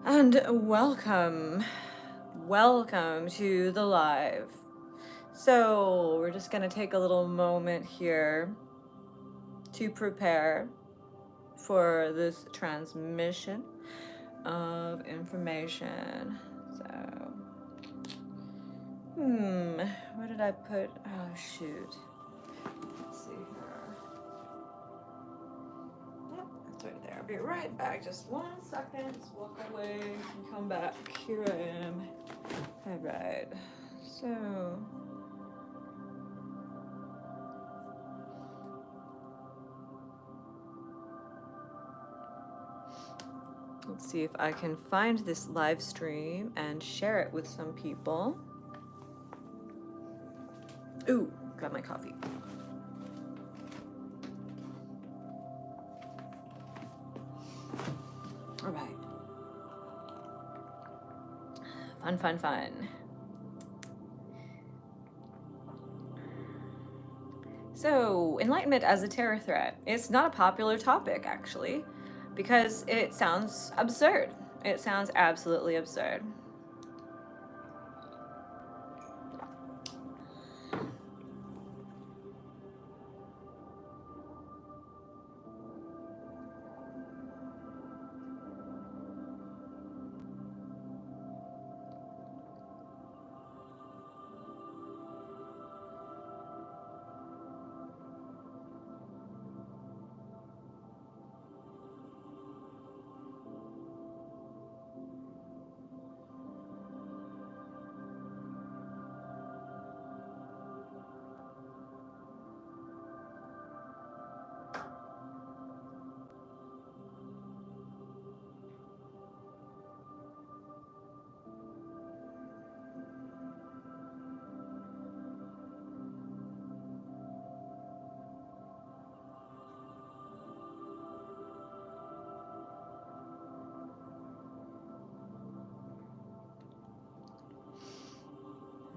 And welcome to the live. So we're just gonna take a little moment here to prepare for this transmission of information. So, where did I put, oh shoot. Let's see here. Yep, it's right there. I'll be right back. Just 1 second. Just walk away and come back. Here I am. All right. So, let's see if I can find this live stream and share it with some people. Ooh, got my coffee. All right. Fun. So, enlightenment as a terror threat. It's not a popular topic, actually, because it sounds absurd. It sounds absolutely absurd.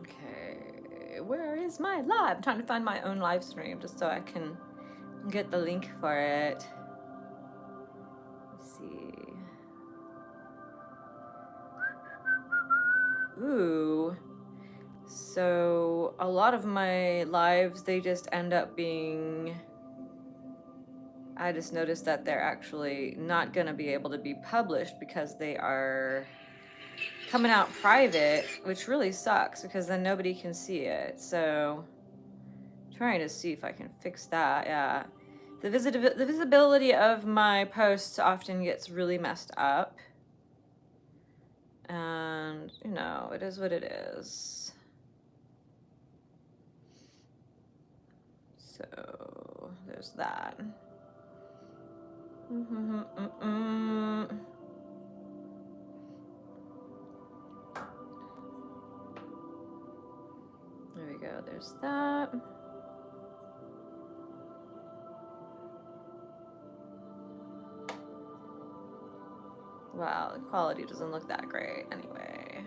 Okay, where is my live? I'm trying to find my own live stream just so I can get the link for it. Let's see. Ooh. So a lot of my lives, they just end up being, I just noticed that they're actually not gonna be able to be published because they are coming out private, which really sucks because then nobody can see it. So trying to see if I can fix that. Yeah, the visibility of my posts often gets really messed up, and you know, it is what it is. So there's that. There we go, there's that. Wow, the quality doesn't look that great anyway.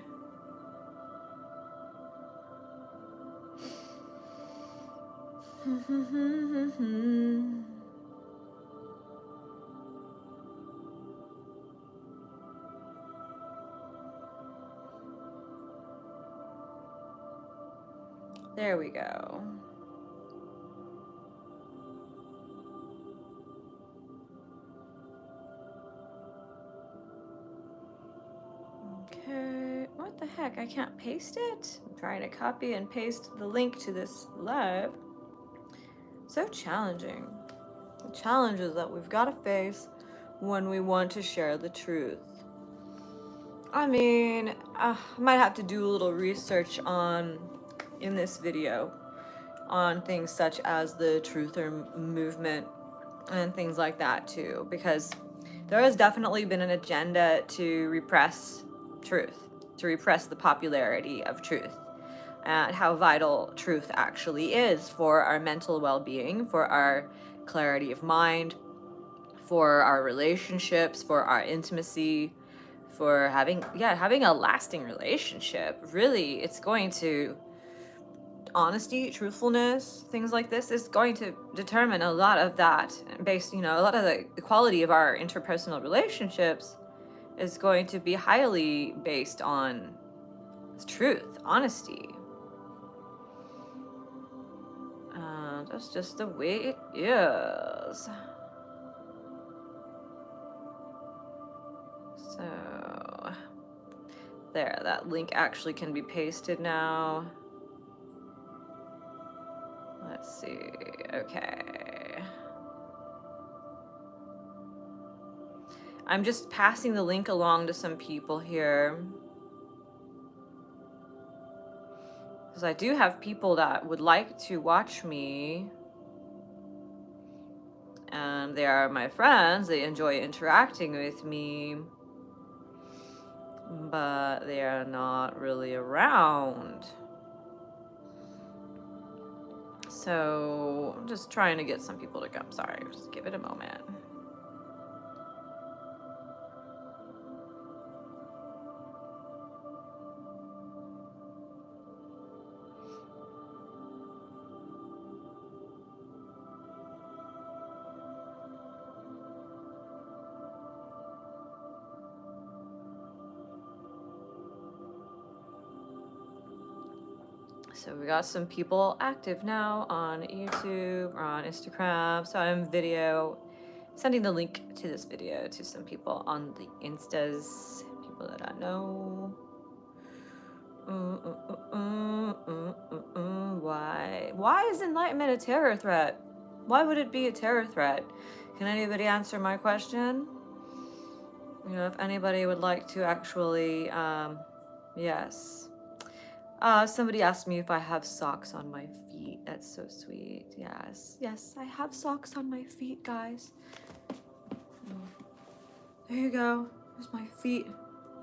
There we go. Okay, what the heck? I can't paste it? I'm trying to copy and paste the link to this live. So challenging. The challenges that we've got to face when we want to share the truth. I mean, I might have to do a little research in this video on things such as the truther movement and things like that too, because there has definitely been an agenda to repress truth, to repress the popularity of truth, and how vital truth actually is for our mental well-being, for our clarity of mind, for our relationships, for our intimacy, for having a lasting relationship. Really, it's going to, honesty, truthfulness, things like this is going to determine a lot of that, based, a lot of the quality of our interpersonal relationships is going to be highly based on truth, honesty. And that's just the way it is. So, there, that link actually can be pasted now. Let's see, okay. I'm just passing the link along to some people here. Because I do have people that would like to watch me. And they are my friends, they enjoy interacting with me. But they are not really around. So I'm just trying to get some people to come. Sorry, just give it a moment. So we got some people active now on YouTube or on Instagram. So I'm sending the link to this video to some people on the Instas, people that I know. Why is Enlightenment a terror threat? Why would it be a terror threat? Can anybody answer my question? You know, if anybody would like to actually, yes. Somebody asked me if I have socks on my feet. That's so sweet. Yes, yes, I have socks on my feet, guys. There you go. There's my feet.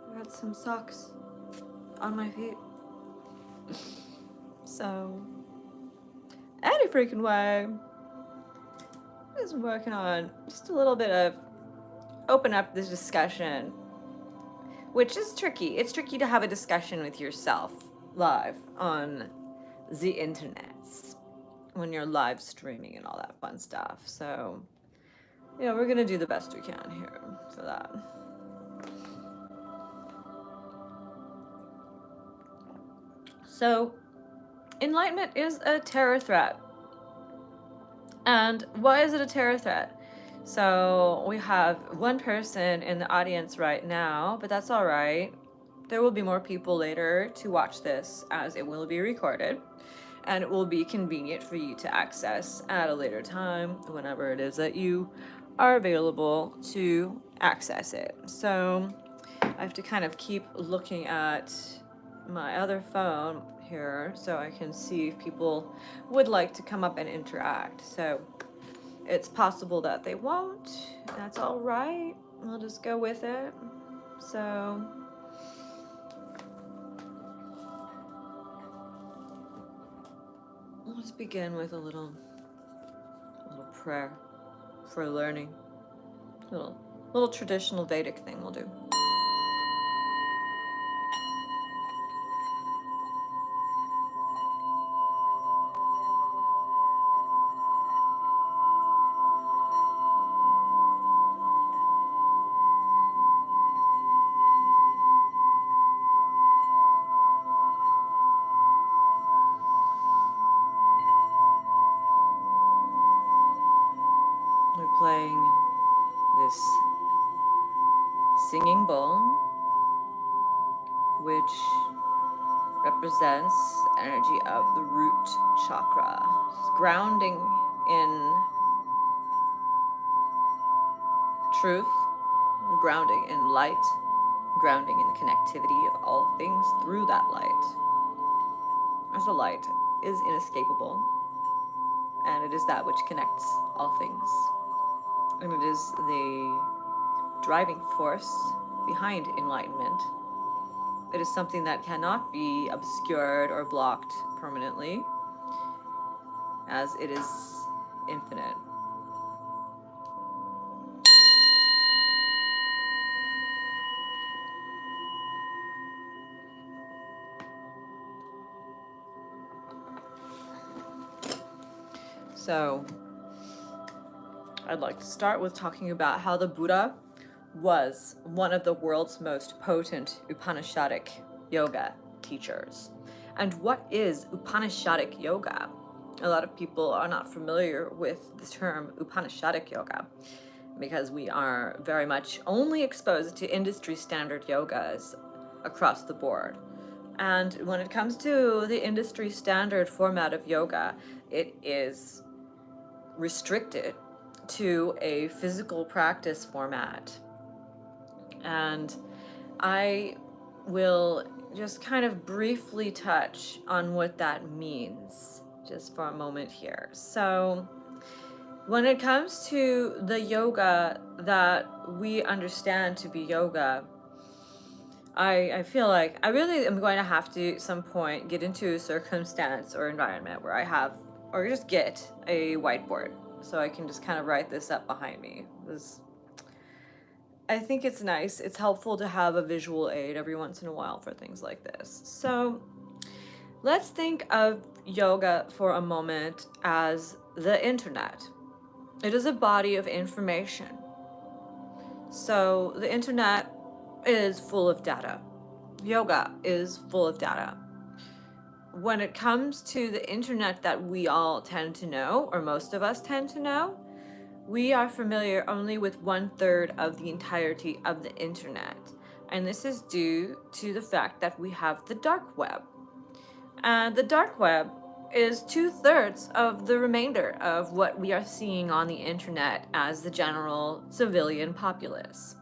I got some socks on my feet. So, any freaking way, just working on just a little bit of open up this discussion, which is tricky. It's tricky to have a discussion with yourself live on the internet when you're live streaming and all that fun stuff. So, you know, we're gonna do the best we can here for that. So, Enlightenment is a terror threat. And why is it a terror threat? So we have one person in the audience right now, but that's all right. There will be more people later to watch this, as it will be recorded, and it will be convenient for you to access at a later time, whenever it is that you are available to access it. So I have to kind of keep looking at my other phone here so I can see if people would like to come up and interact. So it's possible that they won't. That's all right. We'll just go with it. So we'll just begin with a little prayer for learning. Little traditional Vedic thing we'll do. We're playing this singing bowl, which represents energy of the root chakra, grounding in truth, grounding in light, grounding in the connectivity of all things through that light. As the light is inescapable, and it is that which connects all things. And it is the driving force behind enlightenment. It is something that cannot be obscured or blocked permanently, as it is infinite. So, I'd like to start with talking about how the Buddha was one of the world's most potent Upanishadic yoga teachers. And what is Upanishadic yoga? A lot of people are not familiar with the term Upanishadic yoga because we are very much only exposed to industry standard yogas across the board. And when it comes to the industry standard format of yoga, it is restricted to a physical practice format. And I will just kind of briefly touch on what that means just for a moment here. So when it comes to the yoga that we understand to be yoga, I feel like I really am going to have to at some point get into a circumstance or environment where I have, or just get a whiteboard so I can just kind of write this up behind me. I think it's nice. It's helpful to have a visual aid every once in a while for things like this. So let's think of yoga for a moment as the internet. It is a body of information. So the internet is full of data. Yoga is full of data. When it comes to the internet that we all tend to know, or most of us tend to know, we are familiar only with 1/3 of the entirety of the internet. And this is due to the fact that we have the dark web. And the dark web is 2/3 of the remainder of what we are seeing on the internet as the general civilian populace.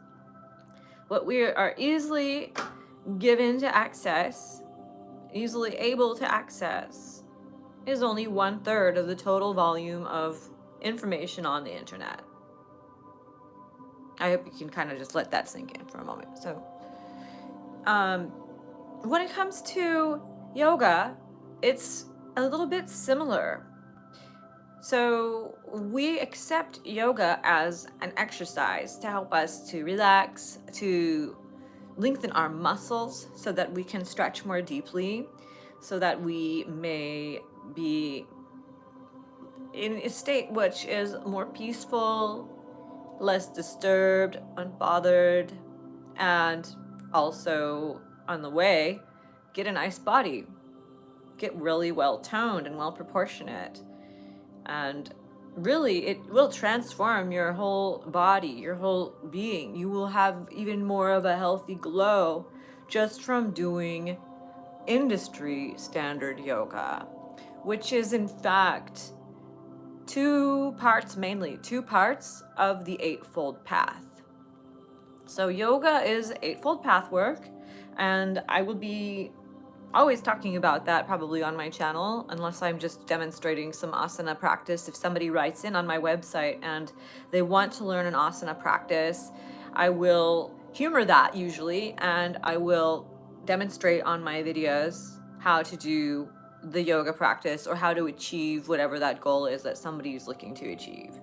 What we are easily given to access, easily able to access, is only 1/3 of the total volume of information on the internet. I hope you can kind of just let that sink in for a moment. So, when it comes to yoga, it's a little bit similar. So we accept yoga as an exercise to help us to relax, to lengthen our muscles so that we can stretch more deeply, so that we may be in a state which is more peaceful, less disturbed, unbothered, and also on the way, get a nice body, get really well toned and well proportionate. And really, it will transform your whole body, your whole being. You will have even more of a healthy glow just from doing industry standard yoga, which is in fact two parts of the Eightfold Path. So yoga is Eightfold Path work, and I will be always talking about that probably on my channel, unless I'm just demonstrating some asana practice. If somebody writes in on my website and they want to learn an asana practice, I will humor that usually, and I will demonstrate on my videos how to do the yoga practice or how to achieve whatever that goal is that somebody is looking to achieve.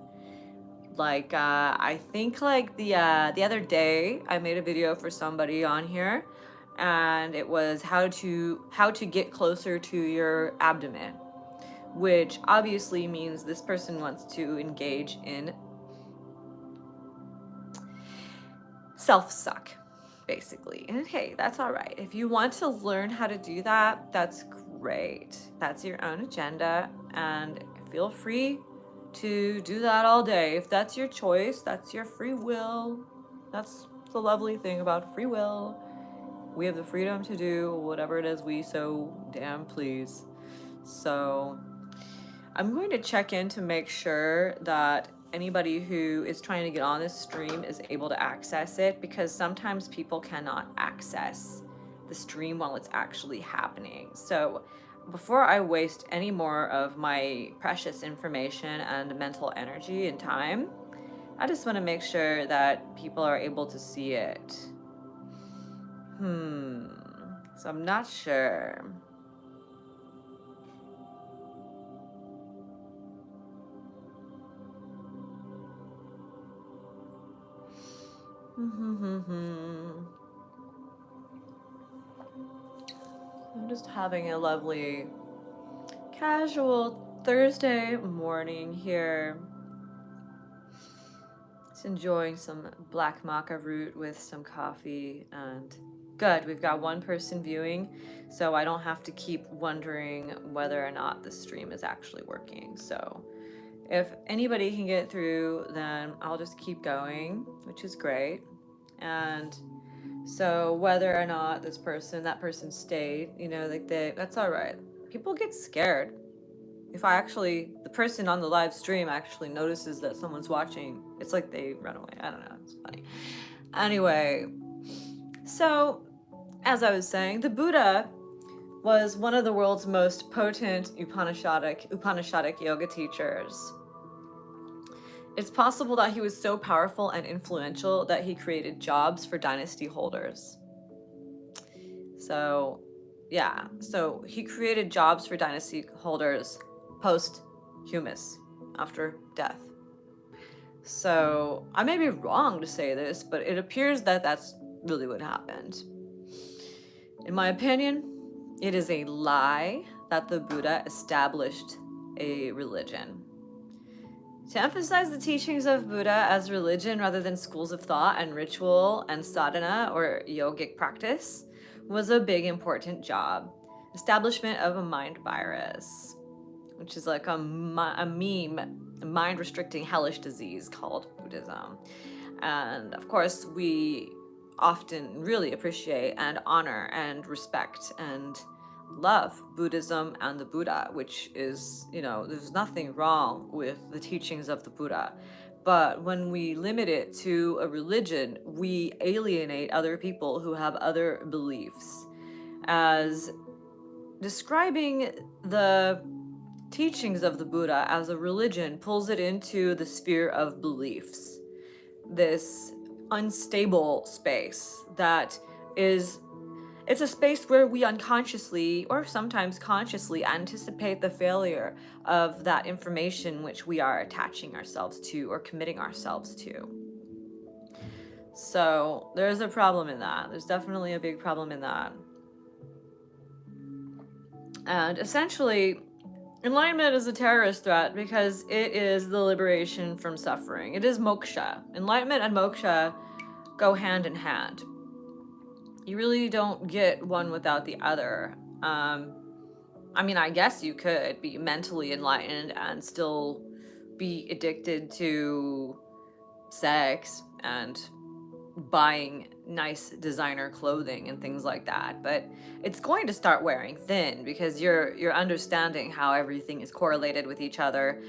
Like I think like the other day I made a video for somebody on here, and it was how to get closer to your abdomen, which obviously means this person wants to engage in self-suck, basically. And hey, that's all right. If you want to learn how to do that, that's great. That's your own agenda, and feel free to do that all day. If that's your choice, that's your free will. That's the lovely thing about free will. We have the freedom to do whatever it is we so damn please. So I'm going to check in to make sure that anybody who is trying to get on this stream is able to access it, because sometimes people cannot access the stream while it's actually happening. So before I waste any more of my precious information and mental energy and time, I just want to make sure that people are able to see it. So I'm not sure. I'm just having a lovely casual Thursday morning here. It's Just enjoying some black maca root with some coffee, and good, we've got one person viewing, so I don't have to keep wondering whether or not the stream is actually working. So if anybody can get through, then I'll just keep going, which is great. And so whether or not that person stayed, like that's all right. People get scared. If the person on the live stream actually notices that someone's watching, it's like they run away. I don't know. It's funny. Anyway, so as I was saying, the Buddha was one of the world's most potent Upanishadic yoga teachers. It's possible that he was so powerful and influential that he created jobs for dynasty holders. So, yeah. So he created jobs for dynasty holders post-humus, after death. So I may be wrong to say this, but it appears that that's really what happened. In my opinion, it is a lie that the Buddha established a religion. To emphasize the teachings of Buddha as religion rather than schools of thought and ritual and sadhana or yogic practice was a big important job. Establishment of a mind virus, which is like a meme, a mind-restricting hellish disease called Buddhism. And of course, we often really appreciate and honor and respect and love Buddhism and the Buddha, which is, there's nothing wrong with the teachings of the Buddha. But when we limit it to a religion, we alienate other people who have other beliefs. As describing the teachings of the Buddha as a religion pulls it into the sphere of beliefs, this unstable space that it's a space where we unconsciously or sometimes consciously anticipate the failure of that information which we are attaching ourselves to or committing ourselves to. So there's a problem in that. There's definitely a big problem in that. And essentially, Enlightenment is a terrorist threat because it is the liberation from suffering. It is moksha. Enlightenment and moksha go hand in hand. You really don't get one without the other. I guess you could be mentally enlightened and still be addicted to sex and buying nice designer clothing and things like that, but it's going to start wearing thin because you're understanding how everything is correlated with each other.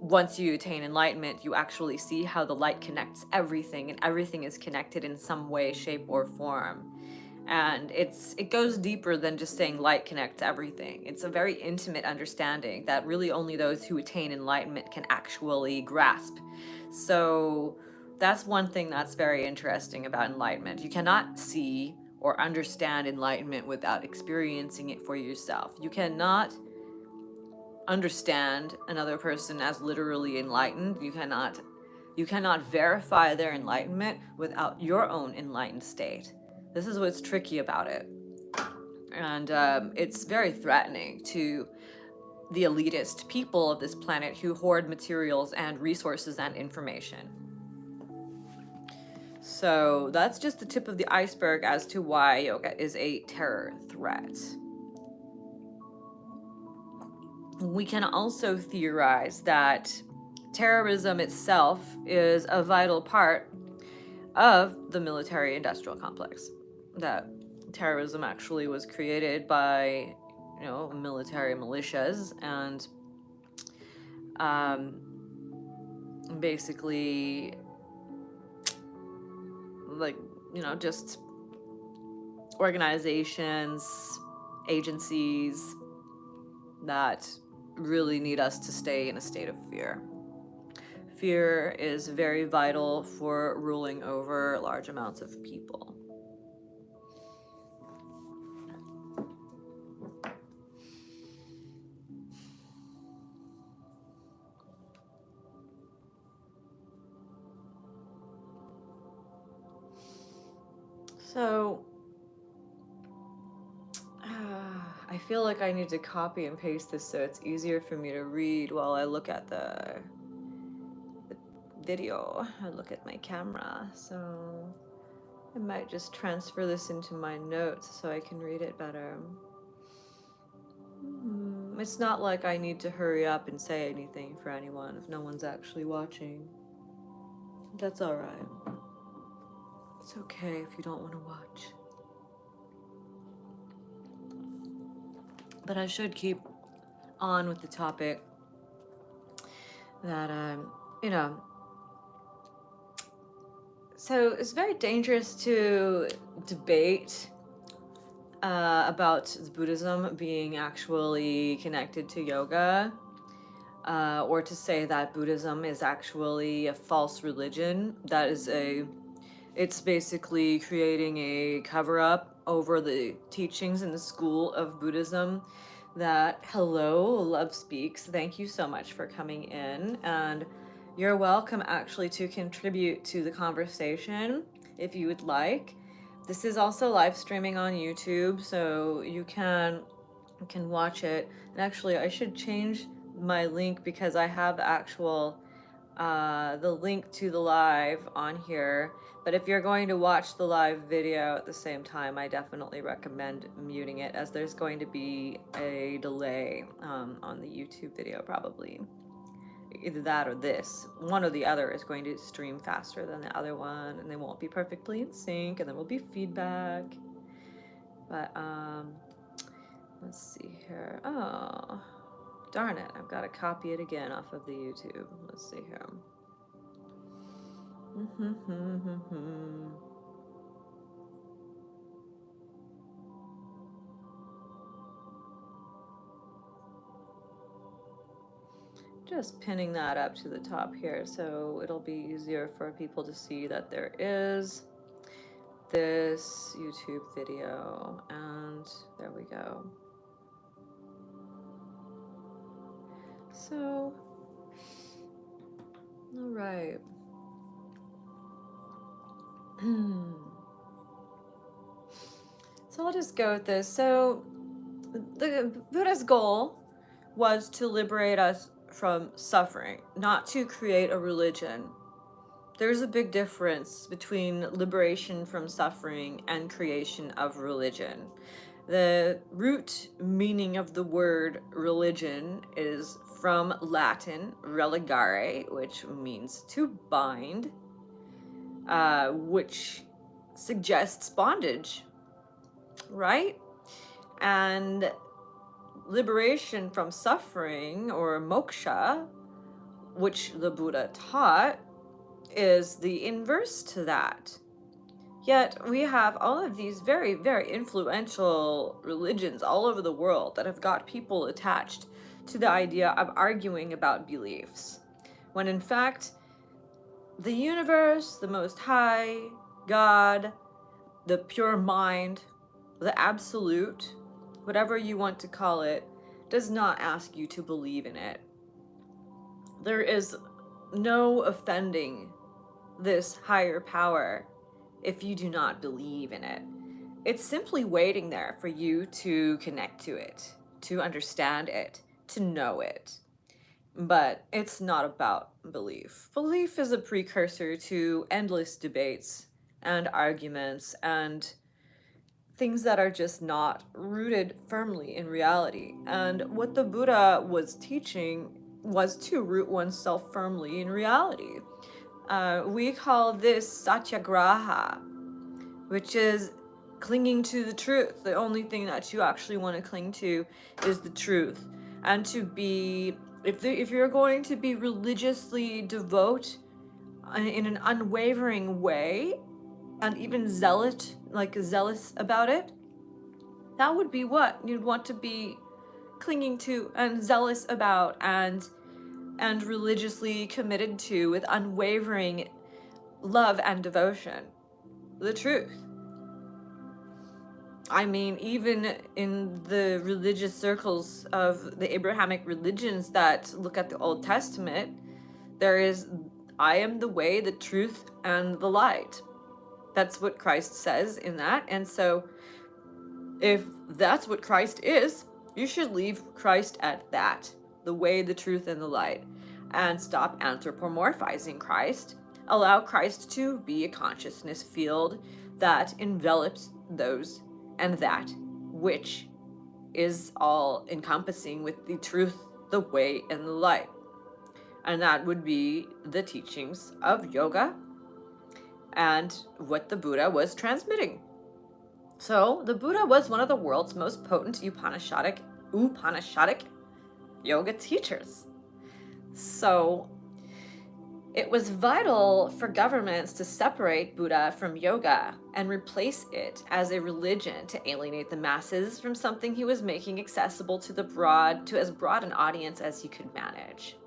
Once you attain enlightenment, you actually see how the light connects everything, and everything is connected in some way, shape, or form. And it goes deeper than just saying light connects everything. It's a very intimate understanding that really only those who attain enlightenment can actually grasp. So that's one thing that's very interesting about enlightenment. You cannot see or understand enlightenment without experiencing it for yourself. You cannot understand another person as literally enlightened. You cannot verify their enlightenment without your own enlightened state. This is what's tricky about it. And it's very threatening to the elitist people of this planet who hoard materials and resources and information. So that's just the tip of the iceberg as to why yoga is a terror threat. We can also theorize that terrorism itself is a vital part of the military-industrial complex. That terrorism actually was created by, military militias and basically just organizations, agencies that really need us to stay in a state of fear. Fear is very vital for ruling over large amounts of people. So, I feel like I need to copy and paste this so it's easier for me to read while I look at the video. I look at my camera, so I might just transfer this into my notes so I can read it better. It's not like I need to hurry up and say anything for anyone if no one's actually watching. That's alright. It's okay if you don't want to watch. But I should keep on with the topic that, so it's very dangerous to debate about Buddhism being actually connected to yoga, or to say that Buddhism is actually a false religion. It's basically creating a cover-up over the teachings in the school of Buddhism. Hello, Love Speaks, thank you so much for coming in, and you're welcome actually to contribute to the conversation if you would like. This is also live streaming on YouTube, so you can watch it. And actually, I should change my link because I have the link to the live on here. But if you're going to watch the live video at the same time, I definitely recommend muting it, as there's going to be a delay on the YouTube video probably. Either that or this. One or the other is going to stream faster than the other one, and they won't be perfectly in sync, and there will be feedback. But let's see here. Oh, darn it. I've got to copy it again off of the YouTube. Let's see here. Just pinning that up to the top here so it'll be easier for people to see that there is this YouTube video, and there we go. So, all right. So I'll just go with this. So the Buddha's goal was to liberate us from suffering, not to create a religion. There's a big difference between liberation from suffering and creation of religion. The root meaning of the word religion is from Latin religare, which means to bind, which suggests bondage, right? And liberation from suffering, or moksha, which the Buddha taught, is the inverse to that. Yet we have all of these very, very influential religions all over the world that have got people attached to the idea of arguing about beliefs, when in fact the universe, the Most High, God, the pure mind, the absolute, whatever you want to call it, does not ask you to believe in it. There is no offending this higher power if you do not believe in it. It's simply waiting there for you to connect to it, to understand it, to know it. But it's not about belief. Belief is a precursor to endless debates and arguments and things that are just not rooted firmly in reality. And what the Buddha was teaching was to root oneself firmly in reality. We call this satyagraha, which is clinging to the truth. The only thing that you actually want to cling to is the truth. And to be, if you're going to be religiously devout in an unwavering way, and even zealous about it, that would be what you'd want to be clinging to and zealous about and religiously committed to with unwavering love and devotion. The truth. I mean, even in the religious circles of the Abrahamic religions that look at the Old Testament, there is, I am the way, the truth, and the light. That's what Christ says in that. And so if that's what Christ is, you should leave Christ at that. The way, the truth, and the light. and stop anthropomorphizing Christ. Allow Christ to be a consciousness field that envelops those and that which is all encompassing with the truth, the way, and the light. And that would be the teachings of yoga and what the Buddha was transmitting. So the Buddha was one of the world's most potent Upanishadic yoga teachers. So it was vital for governments to separate Buddha from yoga and replace it as a religion to alienate the masses from something he was making accessible to as broad an audience as he could manage.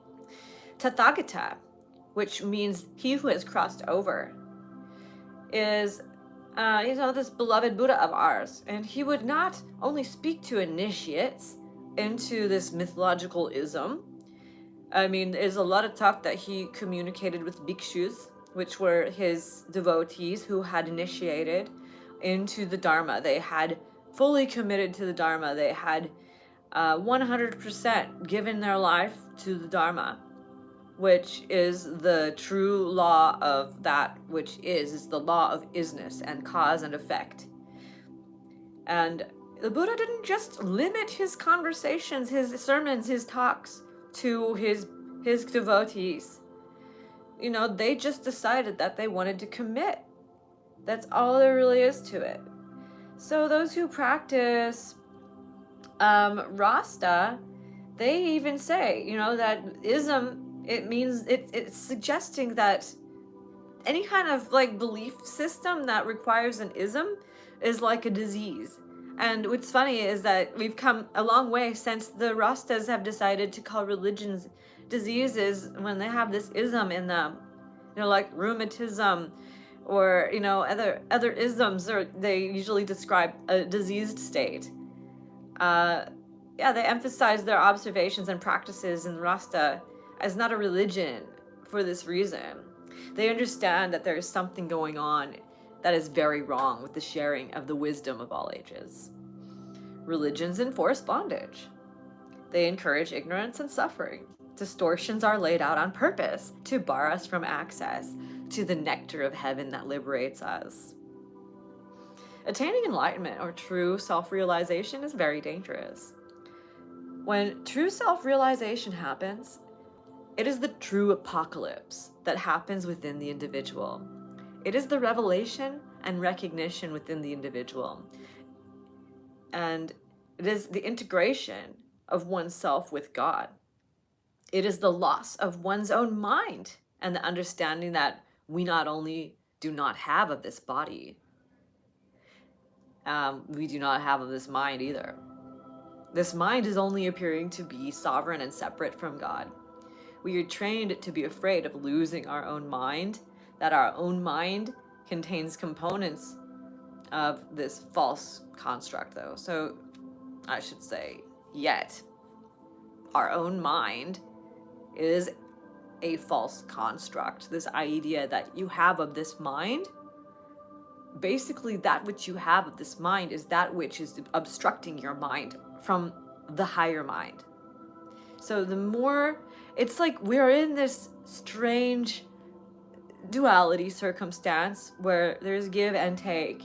Tathagata, which means he who has crossed over, is this beloved Buddha of ours, and he would not only speak to initiates into this mythological ism. I mean, there's a lot of talk that he communicated with bhikshus, which were his devotees who had initiated into the Dharma. They had fully committed to the Dharma. They had 100% given their life to the Dharma, which is the true law of that which is the law of isness and cause and effect. And the Buddha didn't just limit his conversations, his sermons, his talks to his devotees. They just decided that they wanted to commit. That's all there really is to it. So those who practice Rasta, they even say, that ism, it means it's suggesting that any kind of belief system that requires an ism is like a disease. And what's funny is that we've come a long way since the Rastas have decided to call religions diseases when they have this ism in them, like rheumatism or other isms, or they usually describe a diseased state. They emphasize their observations and practices in Rasta as not a religion for this reason. They understand that there is something going on that is very wrong with the sharing of the wisdom of all ages. Religions enforce bondage. They encourage ignorance and suffering. Distortions are laid out on purpose to bar us from access to the nectar of heaven that liberates us. Attaining enlightenment or true self-realization is very dangerous. When true self-realization happens, it is the true apocalypse that happens within the individual. It is the revelation and recognition within the individual. And it is the integration of oneself with God. It is the loss of one's own mind and the understanding that we not only do not have of this body, we do not have of this mind either. This mind is only appearing to be sovereign and separate from God. We are trained to be afraid of losing our own mind, that our own mind contains components of this false construct, though. So I should say, yet our own mind is a false construct. This idea that you have of this mind, basically that which you have of this mind is that which is obstructing your mind from the higher mind. So the more, it's like we're in this strange duality circumstance where there's give and take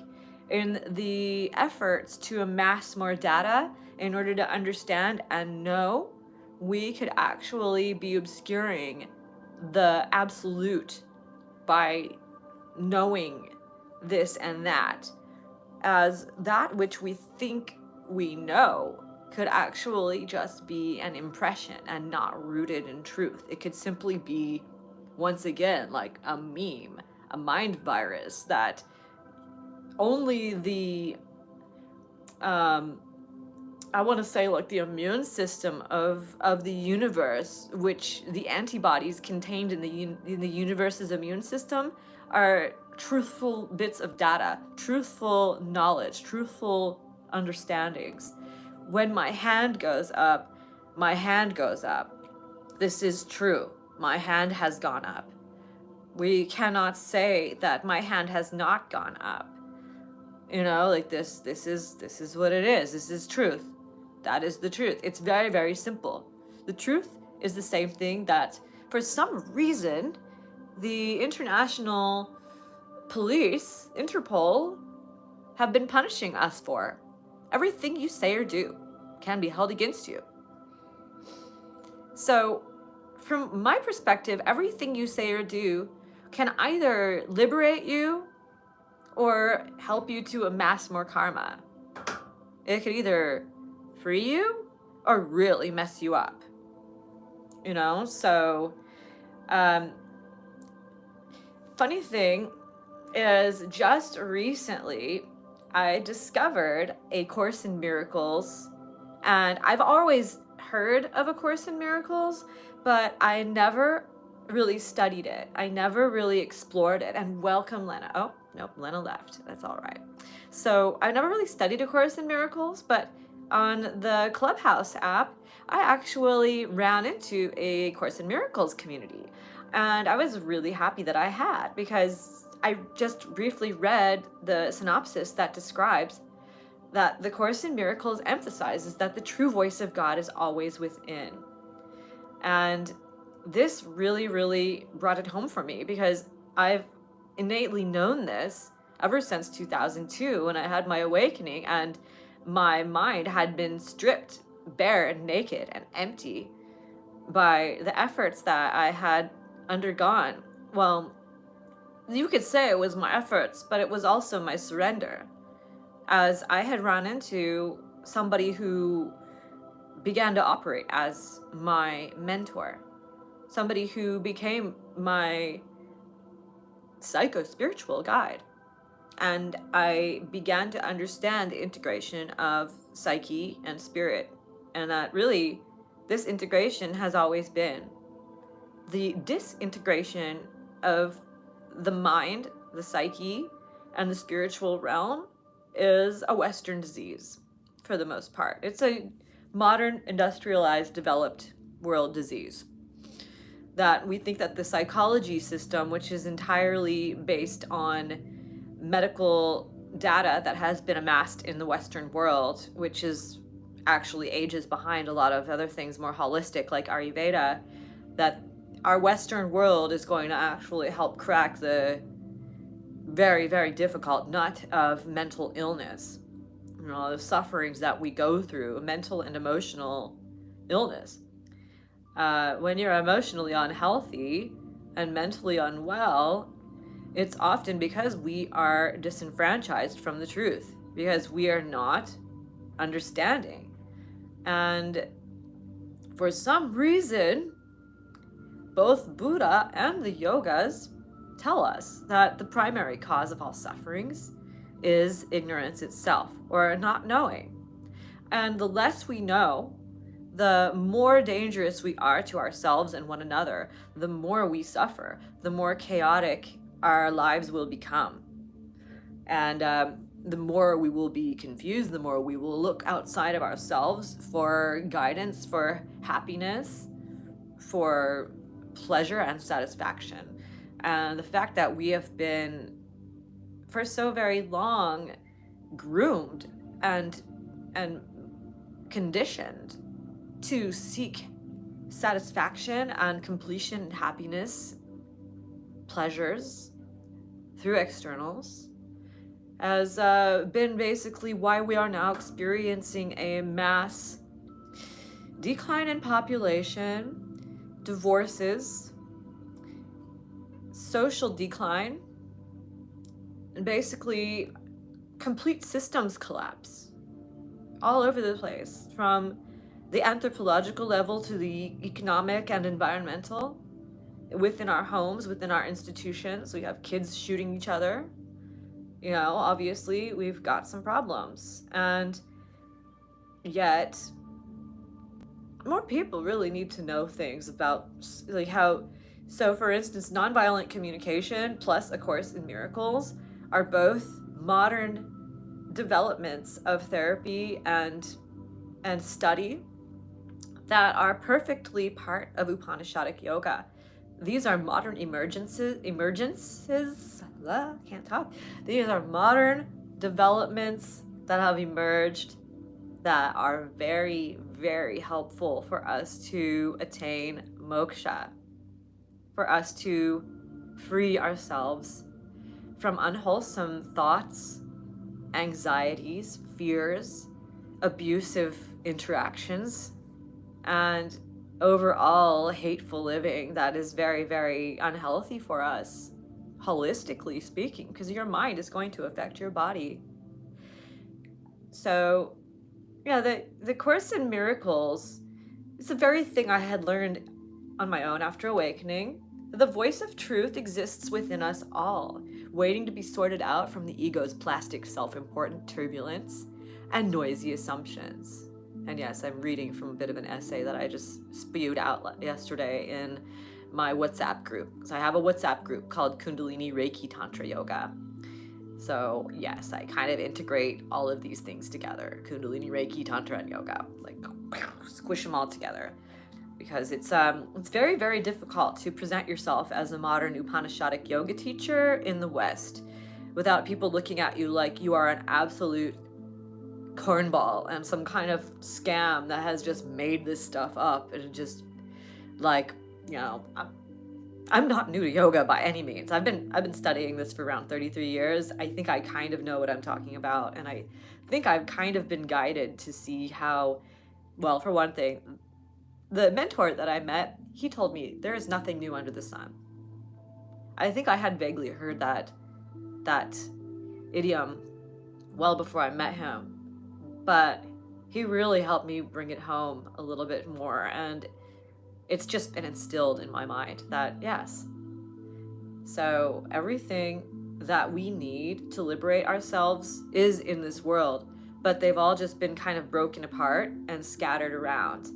in the efforts to amass more data in order to understand and know. We could actually be obscuring the absolute by knowing this and that, as that which we think we know could actually just be an impression and not rooted in truth. It could simply be, once again, like a meme, a mind virus that only the I want to say like the immune system of the universe, which the antibodies contained in the universe's immune system are truthful bits of data, truthful knowledge, truthful understandings. When my hand goes up, my hand goes up. This is true. My hand has gone up. We cannot say that my hand has not gone up. Like this is what it is. This is truth. That is the truth. It's very, very simple. The truth is the same thing that for some reason, the international police, Interpol, have been punishing us for. Everything you say or do can be held against you. So, from my perspective, everything you say or do can either liberate you or help you to amass more karma. It could either free you or really mess you up. You know, so funny thing is, just recently I discovered a Course in Miracles, and I've always heard of A Course in Miracles, but I never really studied it. I never really explored it. And welcome, Lena. Oh, nope, Lena left. That's all right. So I never really studied A Course in Miracles, but on the Clubhouse app, I actually ran into a Course in Miracles community. And I was really happy that I had, because I just briefly read the synopsis that describes that the Course in Miracles emphasizes that the true voice of God is always within. And this really, really brought it home for me, because I've innately known this ever since 2002, when I had my awakening and my mind had been stripped bare and naked and empty by the efforts that I had undergone. Well, you could say it was my efforts, but it was also my surrender, as I had run into somebody who began to operate as my mentor, somebody who became my psycho-spiritual guide. And I began to understand the integration of psyche and spirit, and that really this integration has always been. The disintegration of the mind, the psyche, and the spiritual realm is a Western disease for the most part. It's a modern, industrialized, developed world disease. That we think that the psychology system, which is entirely based on medical data that has been amassed in the Western world, which is actually ages behind a lot of other things more holistic like Ayurveda, that our Western world is going to actually help crack the very, very difficult nut of mental illness. You know, the sufferings that we go through, mental and emotional illness. When you're emotionally unhealthy and mentally unwell, it's often because we are disenfranchised from the truth, because we are not understanding. And for some reason, both Buddha and the yogas tell us that the primary cause of all sufferings is ignorance itself, or not knowing. And the less we know, the more dangerous we are to ourselves and one another, the more we suffer, the more chaotic our lives will become. And the more we will be confused, the more we will look outside of ourselves for guidance, for happiness, for pleasure and satisfaction. And the fact that we have been for so very long groomed and conditioned to seek satisfaction and completion and happiness, pleasures through externals, has been basically why we are now experiencing a mass decline in population, divorces, social decline, and basically complete systems collapse all over the place, from the anthropological level to the economic and environmental. Within our homes, within our institutions, we have kids shooting each other. You know, obviously we've got some problems, and yet more people really need to know things about like how. So for instance, nonviolent communication plus A Course in Miracles are both modern developments of therapy and study that are perfectly part of Upanishadic yoga. These are modern emergences, can't talk. These are modern developments that have emerged that are very, very helpful for us to attain moksha. for us to free ourselves from unwholesome thoughts, anxieties, fears, abusive interactions, and overall hateful living that is very, very unhealthy for us, holistically speaking, because your mind is going to affect your body. So, yeah, the Course in Miracles is the very thing I had learned on my own after awakening. The voice of truth exists within us all, waiting to be sorted out from the ego's plastic, self-important turbulence and noisy assumptions. And yes, I'm reading from a bit of an essay that I just spewed out yesterday in my WhatsApp group. So I have a WhatsApp group called Kundalini Reiki Tantra Yoga. So yes, I kind of integrate all of these things together: Kundalini Reiki, Tantra, and yoga. Like squish them all together, because it's very, very difficult to present yourself as a modern Upanishadic yoga teacher in the West without people looking at you like you are an absolute cornball and some kind of scam that has just made this stuff up. And just like, you know, I'm not new to yoga by any means. I've been studying this for around 33 years. I think I kind of know what I'm talking about, and I think I've kind of been guided to see how, well, for one thing, the mentor that I met, he told me there is nothing new under the sun. I think I had vaguely heard that idiom well before I met him, but he really helped me bring it home a little bit more, and it's just been instilled in my mind that yes. So everything that we need to liberate ourselves is in this world, but they've all just been kind of broken apart and scattered around.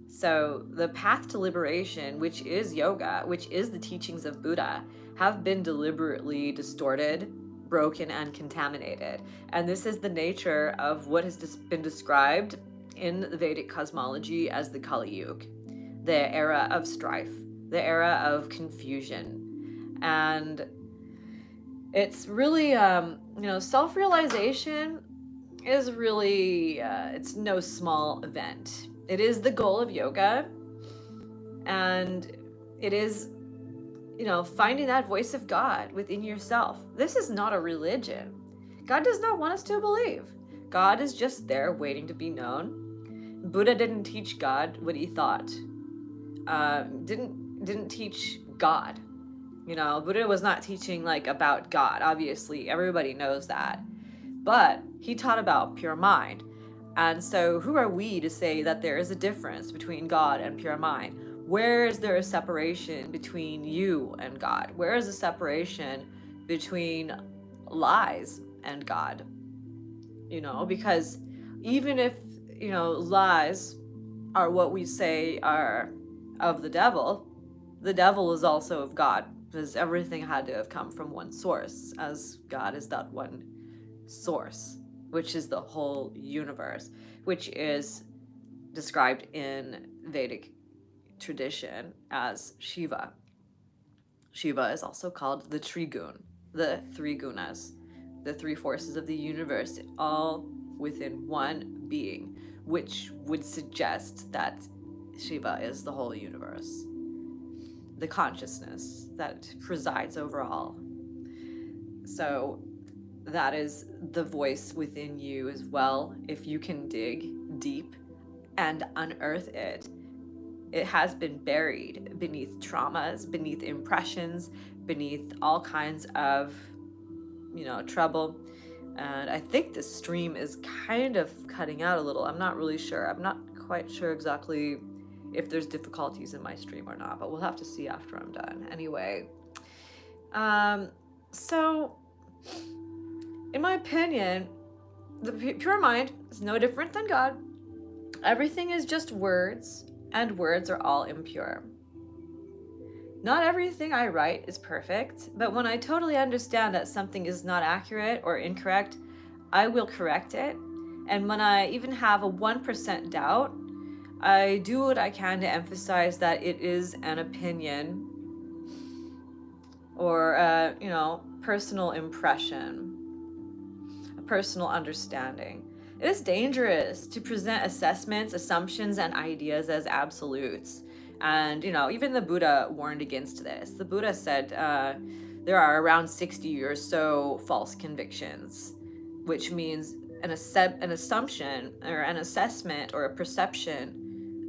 So the path to liberation, which is yoga, which is the teachings of Buddha, have been deliberately distorted, broken, and contaminated. And this is the nature of what has been described in the Vedic cosmology as the Kali Yuga, the era of strife, the era of confusion. And it's really, self-realization is really, it's no small event. It is the goal of yoga, and it is, finding that voice of God within yourself. This is not a religion. God does not want us to believe. God is just there waiting to be known. Buddha didn't teach God what he thought. Didn't teach God. Buddha was not teaching like about God. Obviously, everybody knows that. But he taught about pure mind. And so who are we to say that there is a difference between God and pure mind? Where is there a separation between you and God? Where is the separation between lies and God? Because even if, lies are what we say are of the devil is also of God, because everything had to have come from one source, as God is that one source, which is the whole universe, which is described in Vedic tradition as Shiva. Shiva is also called the Trigun, the three gunas, the three forces of the universe, all within one being, which would suggest that Shiva is the whole universe, the consciousness that presides over all. So that is the voice within you as well. If you can dig deep and unearth it, it has been buried beneath traumas, beneath impressions, beneath all kinds of, trouble. And I think this stream is kind of cutting out a little. I'm not really sure. I'm not quite sure exactly if there's difficulties in my stream or not, but we'll have to see after I'm done. Anyway, so in my opinion, the pure mind is no different than God. Everything is just words, and words are all impure. Not everything I write is perfect, but when I totally understand that something is not accurate or incorrect, I will correct it. And when I even have a 1% doubt, I do what I can to emphasize that it is an opinion or personal impression, a personal understanding. It is dangerous to present assessments, assumptions, and ideas as absolutes. And, even the Buddha warned against this. The Buddha said there are around 60 or so false convictions, which means an assumption or an assessment or a perception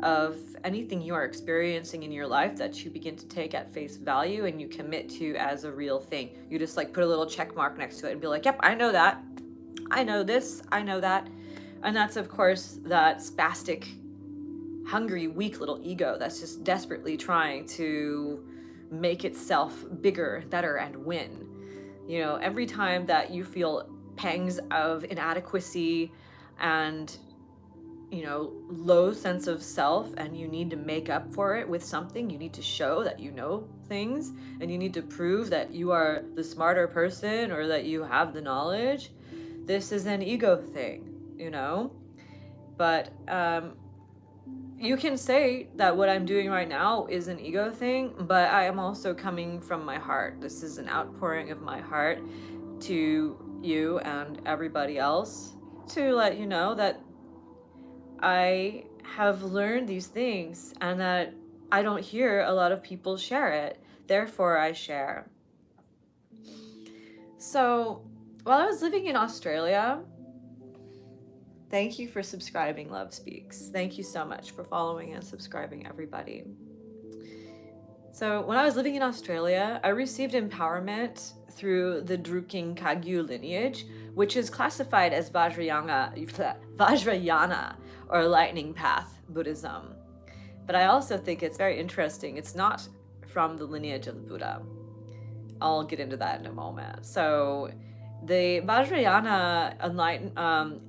of anything you are experiencing in your life that you begin to take at face value and you commit to as a real thing. You just like put a little check mark next to it and be like, yep, I know that. I know this. I know that. And that's, of course, that spastic, hungry, weak little ego that's just desperately trying to make itself bigger, better, and win. Every time that you feel pangs of inadequacy and low sense of self, and you need to make up for it with something, you need to show that you know things, and you need to prove that you are the smarter person or that you have the knowledge. This is an ego thing, but you can say that what I'm doing right now is an ego thing, but I am also coming from my heart. This is an outpouring of my heart to you and everybody else to let you know that I have learned these things and that I don't hear a lot of people share it. Therefore, I share. So, while I was living in Australia, thank you for subscribing, Love Speaks. Thank you so much for following and subscribing, everybody. So, when I was living in Australia, I received empowerment through the Drukgyal Kagyu lineage, which is classified as Vajrayana or Lightning Path Buddhism. But I also think it's very interesting. It's not from the lineage of the Buddha. I'll get into that in a moment. So the Vajrayana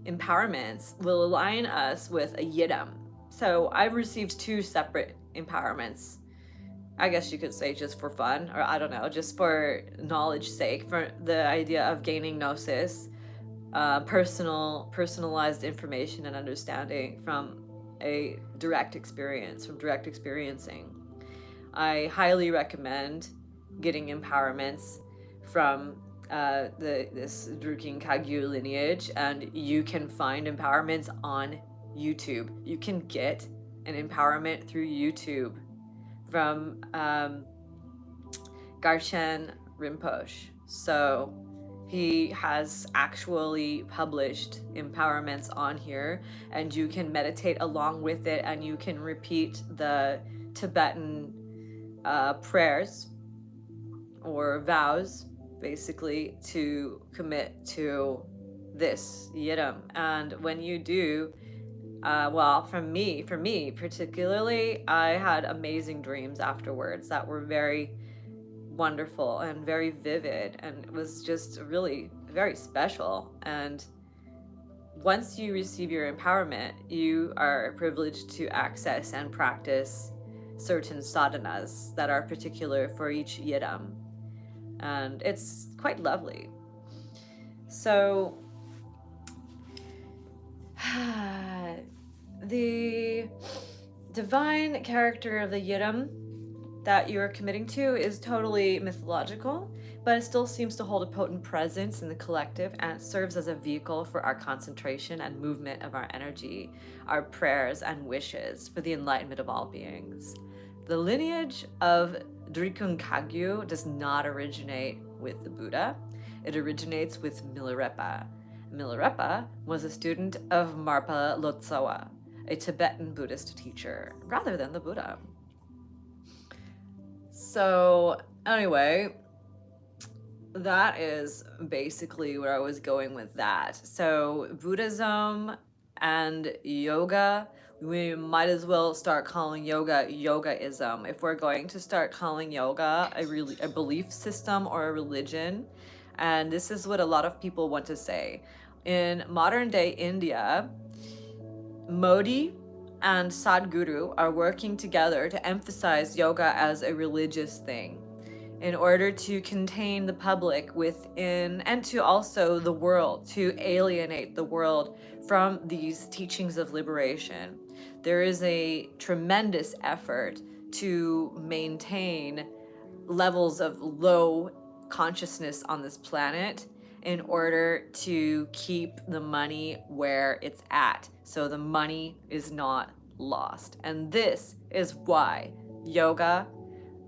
empowerments will align us with a Yidam. So I've received 2 separate empowerments. I guess you could say just for fun, or I don't know, just for knowledge sake, for the idea of gaining gnosis, personalized information and understanding from a direct experience, from direct experiencing. I highly recommend getting empowerments from this Drukgyal Kagyu lineage, and you can find empowerments on YouTube. You can get an empowerment through YouTube from Garchen Rinpoche. So he has actually published empowerments on here, and you can meditate along with it, and you can repeat the Tibetan prayers or vows, basically, to commit to this Yidam. And when you do, for me particularly, I had amazing dreams afterwards that were very wonderful and very vivid, and it was just really very special. And once you receive your empowerment, you are privileged to access and practice certain sadhanas that are particular for each Yidam, and it's quite lovely. So the divine character of the Yidam that you are committing to is totally mythological, but it still seems to hold a potent presence in the collective, and it serves as a vehicle for our concentration and movement of our energy, our prayers and wishes for the enlightenment of all beings. The lineage of Drukgyal Kagyu does not originate with the Buddha. It originates with Milarepa. Milarepa was a student of Marpa Lotsawa, a Tibetan Buddhist teacher, rather than the Buddha. So anyway, that is basically where I was going with that. So Buddhism and yoga, we might as well start calling yoga yogaism. If we're going to start calling yoga a belief system or a religion, and this is what a lot of people want to say. In modern day India, Modi and Sadhguru are working together to emphasize yoga as a religious thing in order to contain the public within, and to also the world, to alienate the world from these teachings of liberation. There is a tremendous effort to maintain levels of low consciousness on this planet in order to keep the money where it's at, so the money is not lost. And this is why yoga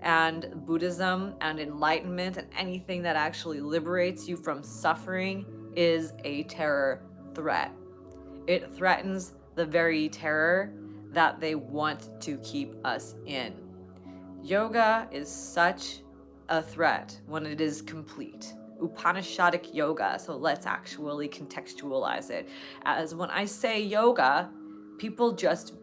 and Buddhism and enlightenment and anything that actually liberates you from suffering is a terror threat. It threatens the very terror that they want to keep us in. Yoga is such a threat when it is complete. Upanishadic yoga, so let's actually contextualize it. As when I say yoga, people just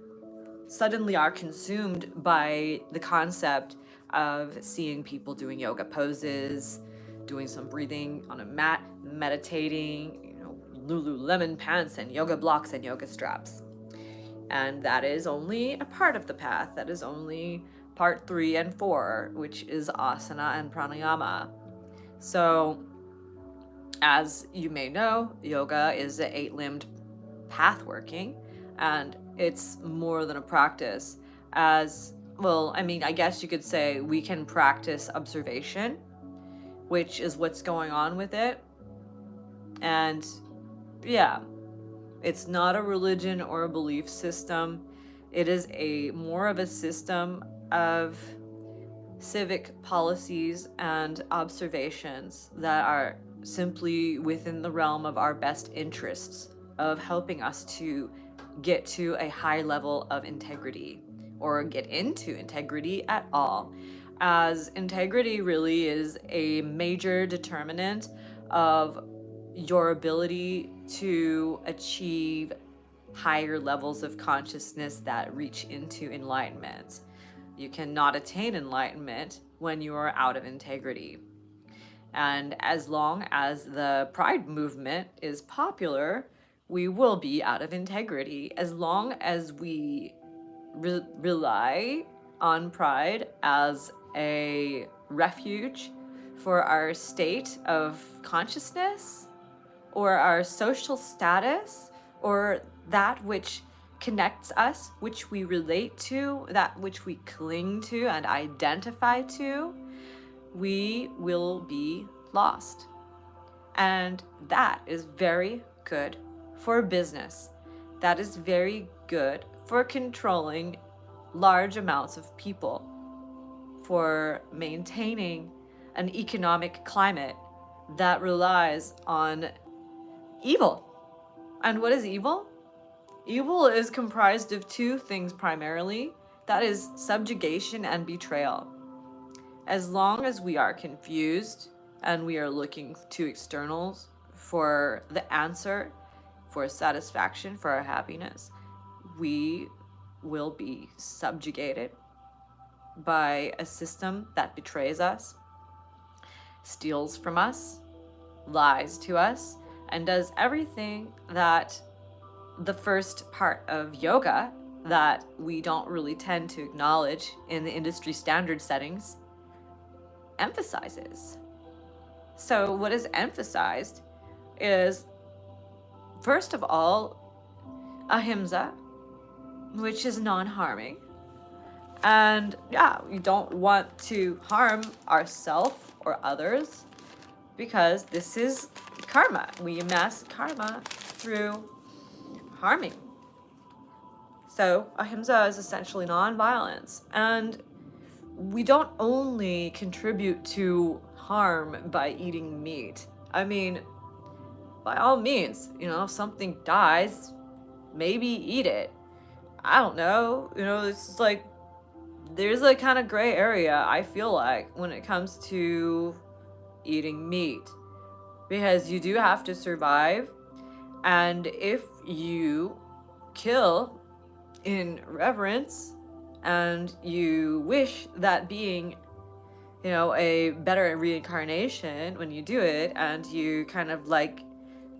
suddenly are consumed by the concept of seeing people doing yoga poses, doing some breathing on a mat, meditating, Lululemon pants and yoga blocks and yoga straps. And that is only a part of the path. That is only part 3 and 4, which is asana and pranayama. So, as you may know, yoga is an 8-limbed path working, and it's more than a practice. As well, I mean, I guess you could say we can practice observation, which is what's going on with it. And yeah, it's not a religion or a belief system. It is more of a system of civic policies and observations that are simply within the realm of our best interests of helping us to get to a high level of integrity or get into integrity at all. As integrity really is a major determinant of your ability to achieve higher levels of consciousness that reach into enlightenment. You cannot attain enlightenment when you are out of integrity. And as long as the Pride movement is popular, we will be out of integrity. As long as we rely on Pride as a refuge for our state of consciousness, or our social status, or that which connects us, which we relate to, that which we cling to and identify to, we will be lost. And that is very good for business. That is very good for controlling large amounts of people, for maintaining an economic climate that relies on evil. And what is evil? Evil is comprised of 2 things primarily. That is subjugation and betrayal. As long as we are confused and we are looking to externals for the answer, for satisfaction, for our happiness, we will be subjugated by a system that betrays us, steals from us, lies to us, and does everything that the first part of yoga that we don't really tend to acknowledge in the industry standard settings emphasizes. So what is emphasized is, first of all, ahimsa, which is non-harming. And yeah, we don't want to harm ourselves or others, because this is karma. We amass karma through harming. So ahimsa is essentially non-violence. And we don't only contribute to harm by eating meat. I mean, by all means, if something dies, maybe eat it. I don't know. It's like, there's a kind of gray area, I feel like, when it comes to eating meat, because you do have to survive. And if you kill in reverence and you wish that being, a better reincarnation when you do it, and you kind of like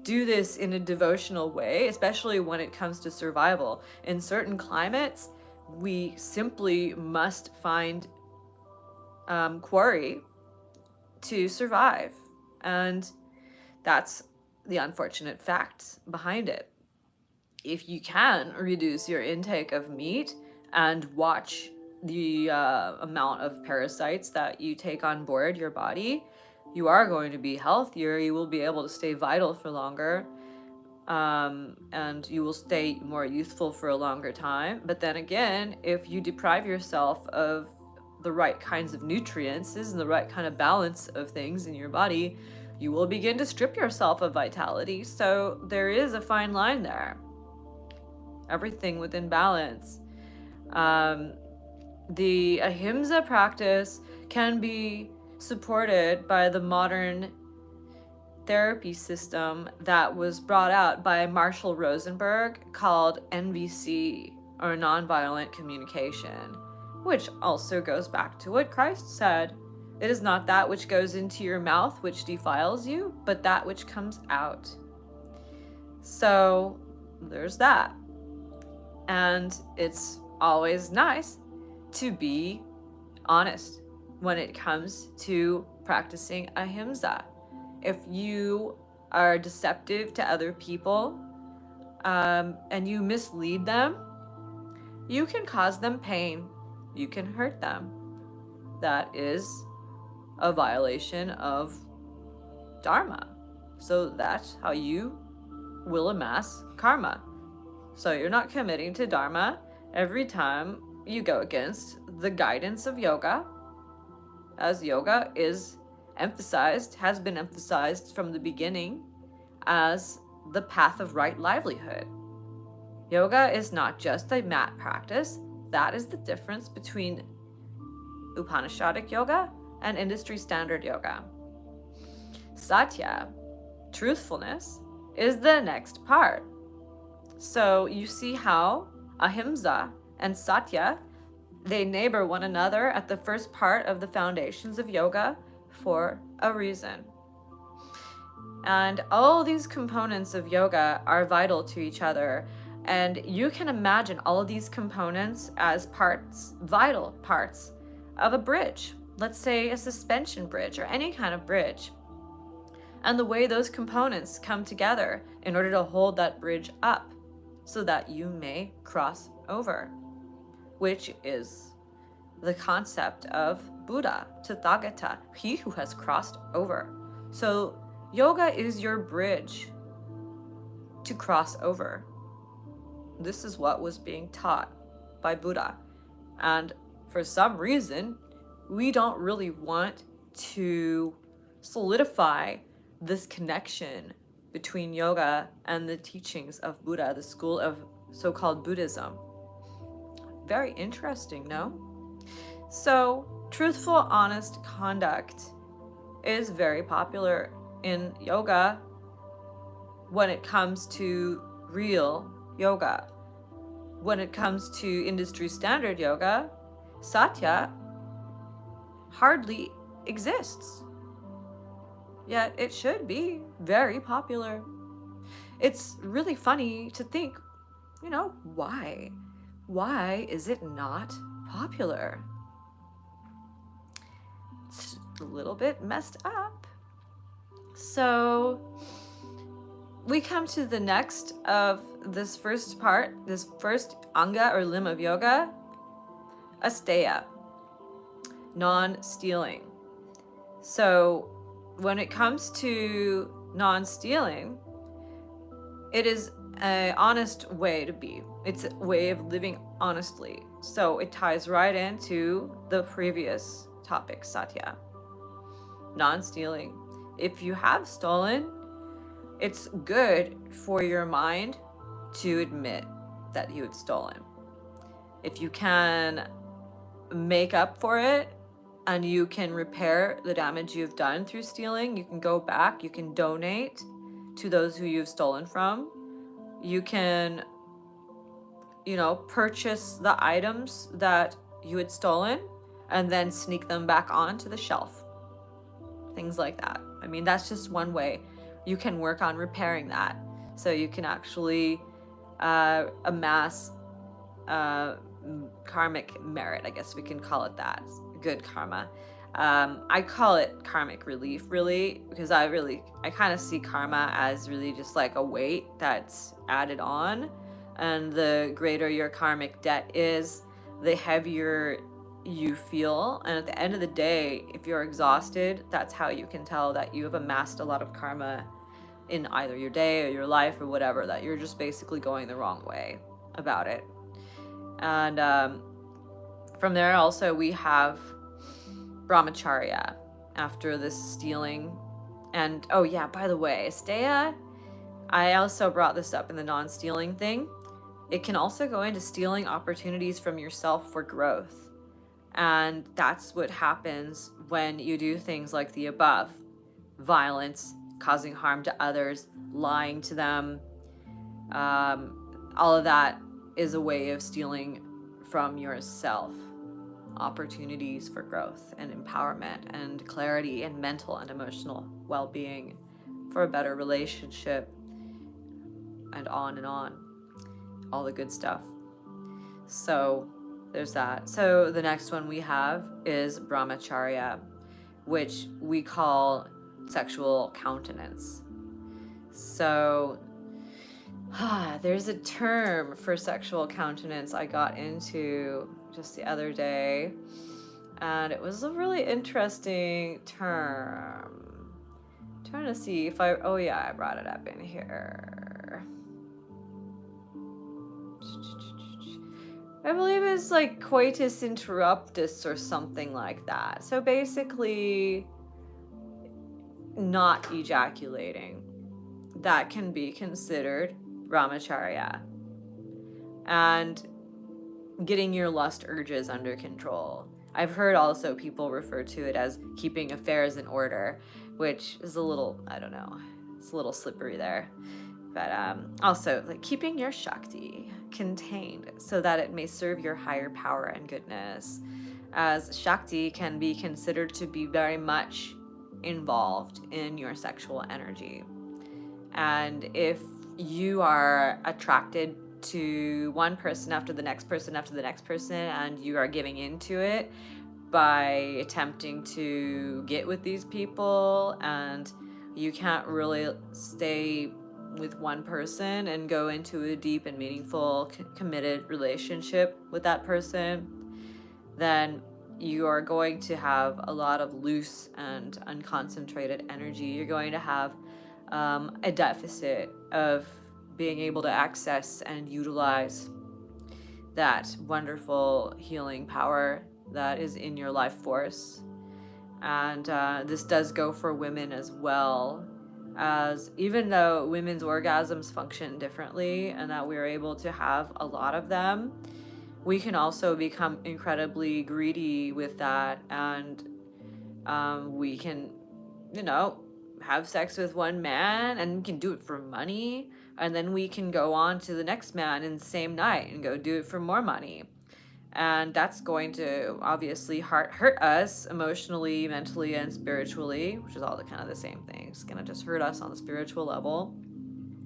do this in a devotional way, especially when it comes to survival. In certain climates, we simply must find quarry to survive. And that's the unfortunate fact behind it. If you can reduce your intake of meat and watch the amount of parasites that you take on board your body, you are going to be healthier. You will be able to stay vital for longer, and you will stay more youthful for a longer time. But then again, if you deprive yourself of the right kinds of nutrients and the right kind of balance of things in your body, you will begin to strip yourself of vitality. So there is a fine line there. Everything within balance. The ahimsa practice can be supported by the modern therapy system that was brought out by Marshall Rosenberg called NVC, or nonviolent communication, which also goes back to what Christ said. It is not that which goes into your mouth which defiles you, but that which comes out. So there's that. And it's always nice to be honest when it comes to practicing ahimsa. If you are deceptive to other people and you mislead them, you can cause them pain. You can hurt them. That is a violation of dharma. So that's how you will amass karma. So you're not committing to dharma every time you go against the guidance of yoga, as yoga is emphasized, has been emphasized from the beginning as the path of right livelihood. Yoga is not just a mat practice. That is the difference between Upanishadic yoga and industry standard yoga. Satya, truthfulness, is the next part. So you see how ahimsa and satya, they neighbor one another at the first part of the foundations of yoga for a reason. And all these components of yoga are vital to each other. And you can imagine all of these components as parts, vital parts of a bridge. Let's say a suspension bridge or any kind of bridge. And the way those components come together in order to hold that bridge up so that you may cross over, which is the concept of Buddha, Tathagata, he who has crossed over. So yoga is your bridge to cross over. This is what was being taught by Buddha. And for some reason, we don't really want to solidify this connection between yoga and the teachings of Buddha, the school of so-called Buddhism. Very interesting, no? So, truthful, honest conduct is very popular in yoga when it comes to real yoga. When it comes to industry standard yoga, satya hardly exists. Yet it should be very popular. It's really funny to think, why? Why is it not popular? It's a little bit messed up. So we come to the next of this first part, this first anga or limb of yoga, asteya, non-stealing. So when it comes to non-stealing, it is an honest way to be. It's a way of living honestly. So it ties right into the previous topic, satya. Non-stealing. If you have stolen, it's good for your mind to admit that you had stolen. If you can make up for it and you can repair the damage you've done through stealing, you can go back, you can donate to those who you've stolen from. You can, purchase the items that you had stolen and then sneak them back onto the shelf. Things like that. I mean, that's just one way you can work on repairing that. So you can actually amass karmic merit, I guess we can call it that. Good karma. I call it karmic relief, really, because I kind of see karma as really just like a weight that's added on. And the greater your karmic debt is, the heavier you feel. And at the end of the day, if you're exhausted, that's how you can tell that you have amassed a lot of karma in either your day or your life or whatever, that you're just basically going the wrong way about it. And from there also we have brahmacharya after this stealing. And oh yeah, by the way, Asteya, I also brought this up in the non-stealing thing. It can also go into stealing opportunities from yourself for growth. And that's what happens when you do things like the above: violence, causing harm to others, lying to them. All of that is a way of stealing from yourself opportunities for growth and empowerment and clarity and mental and emotional well-being for a better relationship, and on, all the good stuff. So there's that. So the next one we have is brahmacharya, which we call sexual countenance. So there's a term for sexual countenance I got into just the other day, and it was a really interesting term. I'm trying to see if I brought it up in here. I believe it's like coitus interruptus or something like that. So basically, not ejaculating. That can be considered brahmacharya. And getting your lust urges under control. I've heard also people refer to it as keeping affairs in order, which is a little, I don't know, it's a little slippery there. But also, like, keeping your Shakti contained so that it may serve your higher power and goodness, as Shakti can be considered to be very much involved in your sexual energy. And if you are attracted to one person after the next person after the next person, and you are giving into it by attempting to get with these people, and you can't really stay with one person and go into a deep and meaningful, committed relationship with that person, then you are going to have a lot of loose and unconcentrated energy. You're going to have a deficit of being able to access and utilize that wonderful healing power that is in your life force. And this does go for women as well, as even though women's orgasms function differently and that we're able to have a lot of them, we can also become incredibly greedy with that. And we can, have sex with one man and we can do it for money, and then we can go on to the next man in the same night and go do it for more money. And that's going to obviously hurt us emotionally, mentally, and spiritually, which is all the kind of the same thing. It's gonna just hurt us on the spiritual level.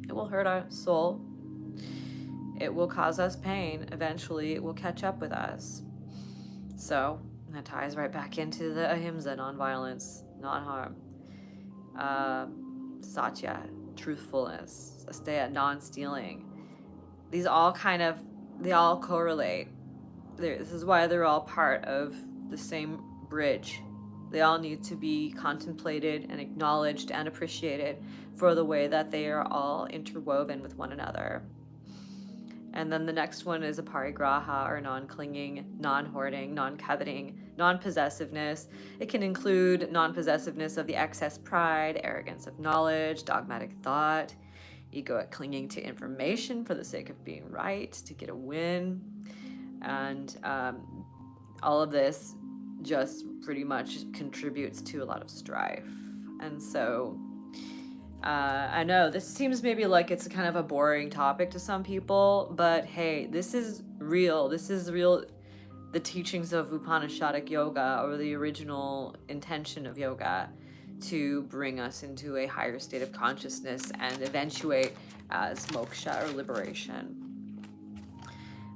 It will hurt our soul. It will cause us pain. Eventually, it will catch up with us. So that ties right back into the ahimsa, non-violence, non-harm. Satya, truthfulness. Asteya, non-stealing. These all they all correlate. This is why they're all part of the same bridge. They all need to be contemplated and acknowledged and appreciated for the way that they are all interwoven with one another. And then the next one is aparigraha, or non-clinging, non-hoarding, non-coveting, non-possessiveness. It can include non-possessiveness of the excess pride, arrogance of knowledge, dogmatic thought, egoic clinging to information for the sake of being right, to get a win. And all of this just pretty much contributes to a lot of strife. And so I know this seems maybe like it's kind of a boring topic to some people, but hey, this is real. This is real. The teachings of Upanishadic yoga, or the original intention of yoga, to bring us into a higher state of consciousness and eventuate as moksha, or liberation.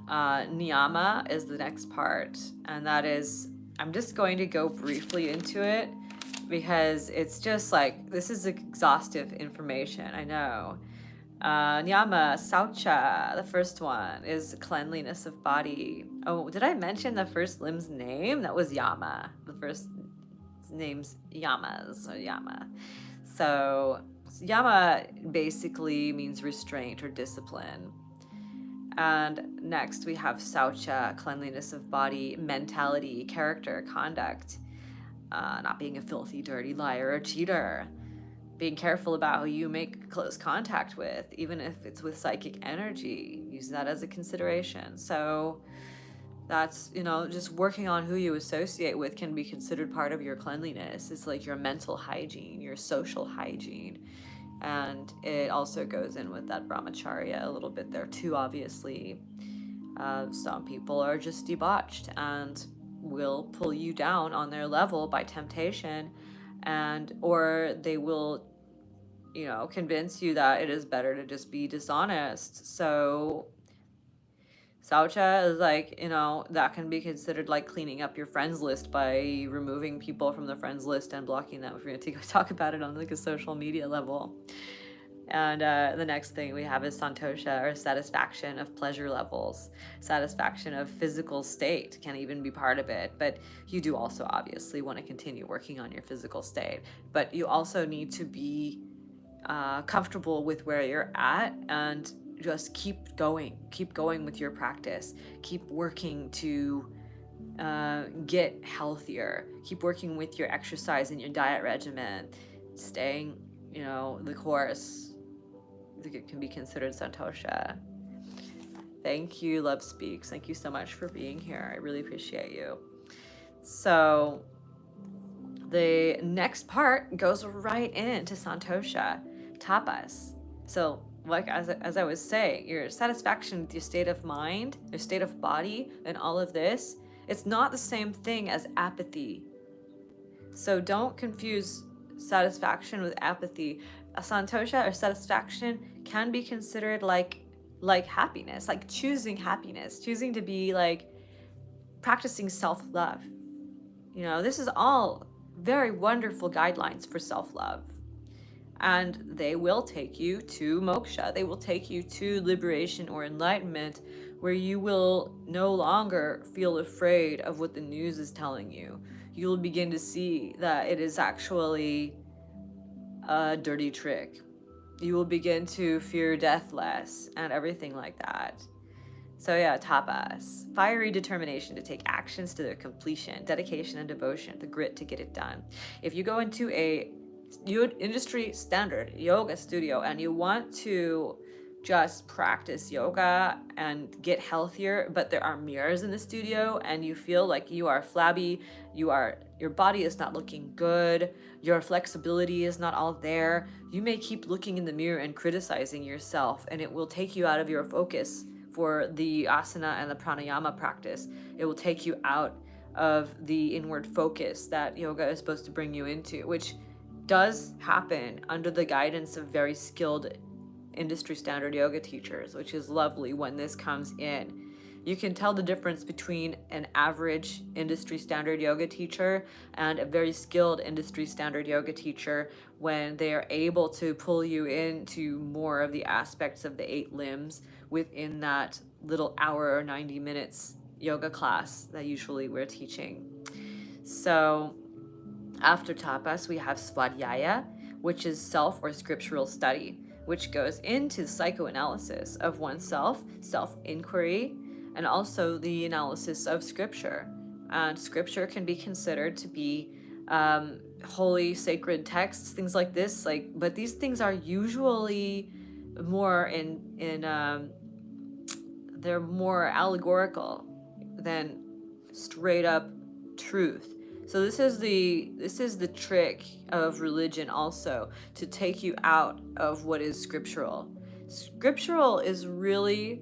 Niyama is the next part, and that is, I'm just going to go briefly into it because it's just like, this is exhaustive information, I know. Niyama, Saucha, the first one, is cleanliness of body. Oh, did I mention the first limb's name? That was Yama. The first name's Yamas, or Yama. So Yama basically means restraint or discipline. And next we have Saucha, cleanliness of body, mentality, character, conduct. not being a filthy, dirty liar or cheater, being careful about who you make close contact with, even if it's with psychic energy. Use that as a consideration. So that's, just working on who you associate with can be considered part of your cleanliness. It's like your mental hygiene, your social hygiene. And it also goes in with that brahmacharya a little bit there too, obviously. Some people are just debauched and will pull you down on their level by temptation, or they will convince you that it is better to just be dishonest. So Saucha is like, that can be considered like cleaning up your friends list by removing people from the friends list and blocking them if you're going to talk about it on like a social media level. And the next thing we have is santosha, or satisfaction of pleasure levels. Satisfaction of physical state can even be part of it. But you do also obviously want to continue working on your physical state. But you also need to be comfortable with where you're at and just keep going with your practice. Keep working to get healthier. Keep working with your exercise and your diet regimen. Staying, the course. I think it can be considered santosha. Thank you, Love Speaks. Thank you so much for being here. I really appreciate you. So the next part goes right into santosha, tapas. So like as I was saying, your satisfaction with your state of mind, your state of body, and all of this, it's not the same thing as apathy. So don't confuse satisfaction with apathy. A santosha, or satisfaction, can be considered like happiness, like choosing happiness, choosing to be like practicing self-love. This is all very wonderful guidelines for self-love. And they will take you to moksha. They will take you to liberation or enlightenment, where you will no longer feel afraid of what the news is telling you. You'll begin to see that it is actually a dirty trick. You will begin to fear death less and everything like that. So yeah, tapas. Fiery determination to take actions to their completion, dedication and devotion, the grit to get it done. If you go into a industry standard yoga studio and you want to just practice yoga and get healthier, but there are mirrors in the studio and you feel like you are flabby, your body is not looking good, your flexibility is not all there, you may keep looking in the mirror and criticizing yourself, and it will take you out of your focus for the asana and the pranayama practice. It will take you out of the inward focus that yoga is supposed to bring you into, which does happen under the guidance of very skilled industry standard yoga teachers, which is lovely when this comes in. You can tell the difference between an average industry standard yoga teacher and a very skilled industry standard yoga teacher when they are able to pull you into more of the aspects of the 8 limbs within that little hour or 90 minutes yoga class that usually we're teaching. So after tapas, we have svadhyaya, which is self or scriptural study, which goes into psychoanalysis of oneself, self-inquiry, and also the analysis of scripture. And scripture can be considered to be holy, sacred texts, things like this. But these things are usually more they're more allegorical than straight up truth. So this is the trick of religion also, to take you out of what is scriptural. Scriptural is really,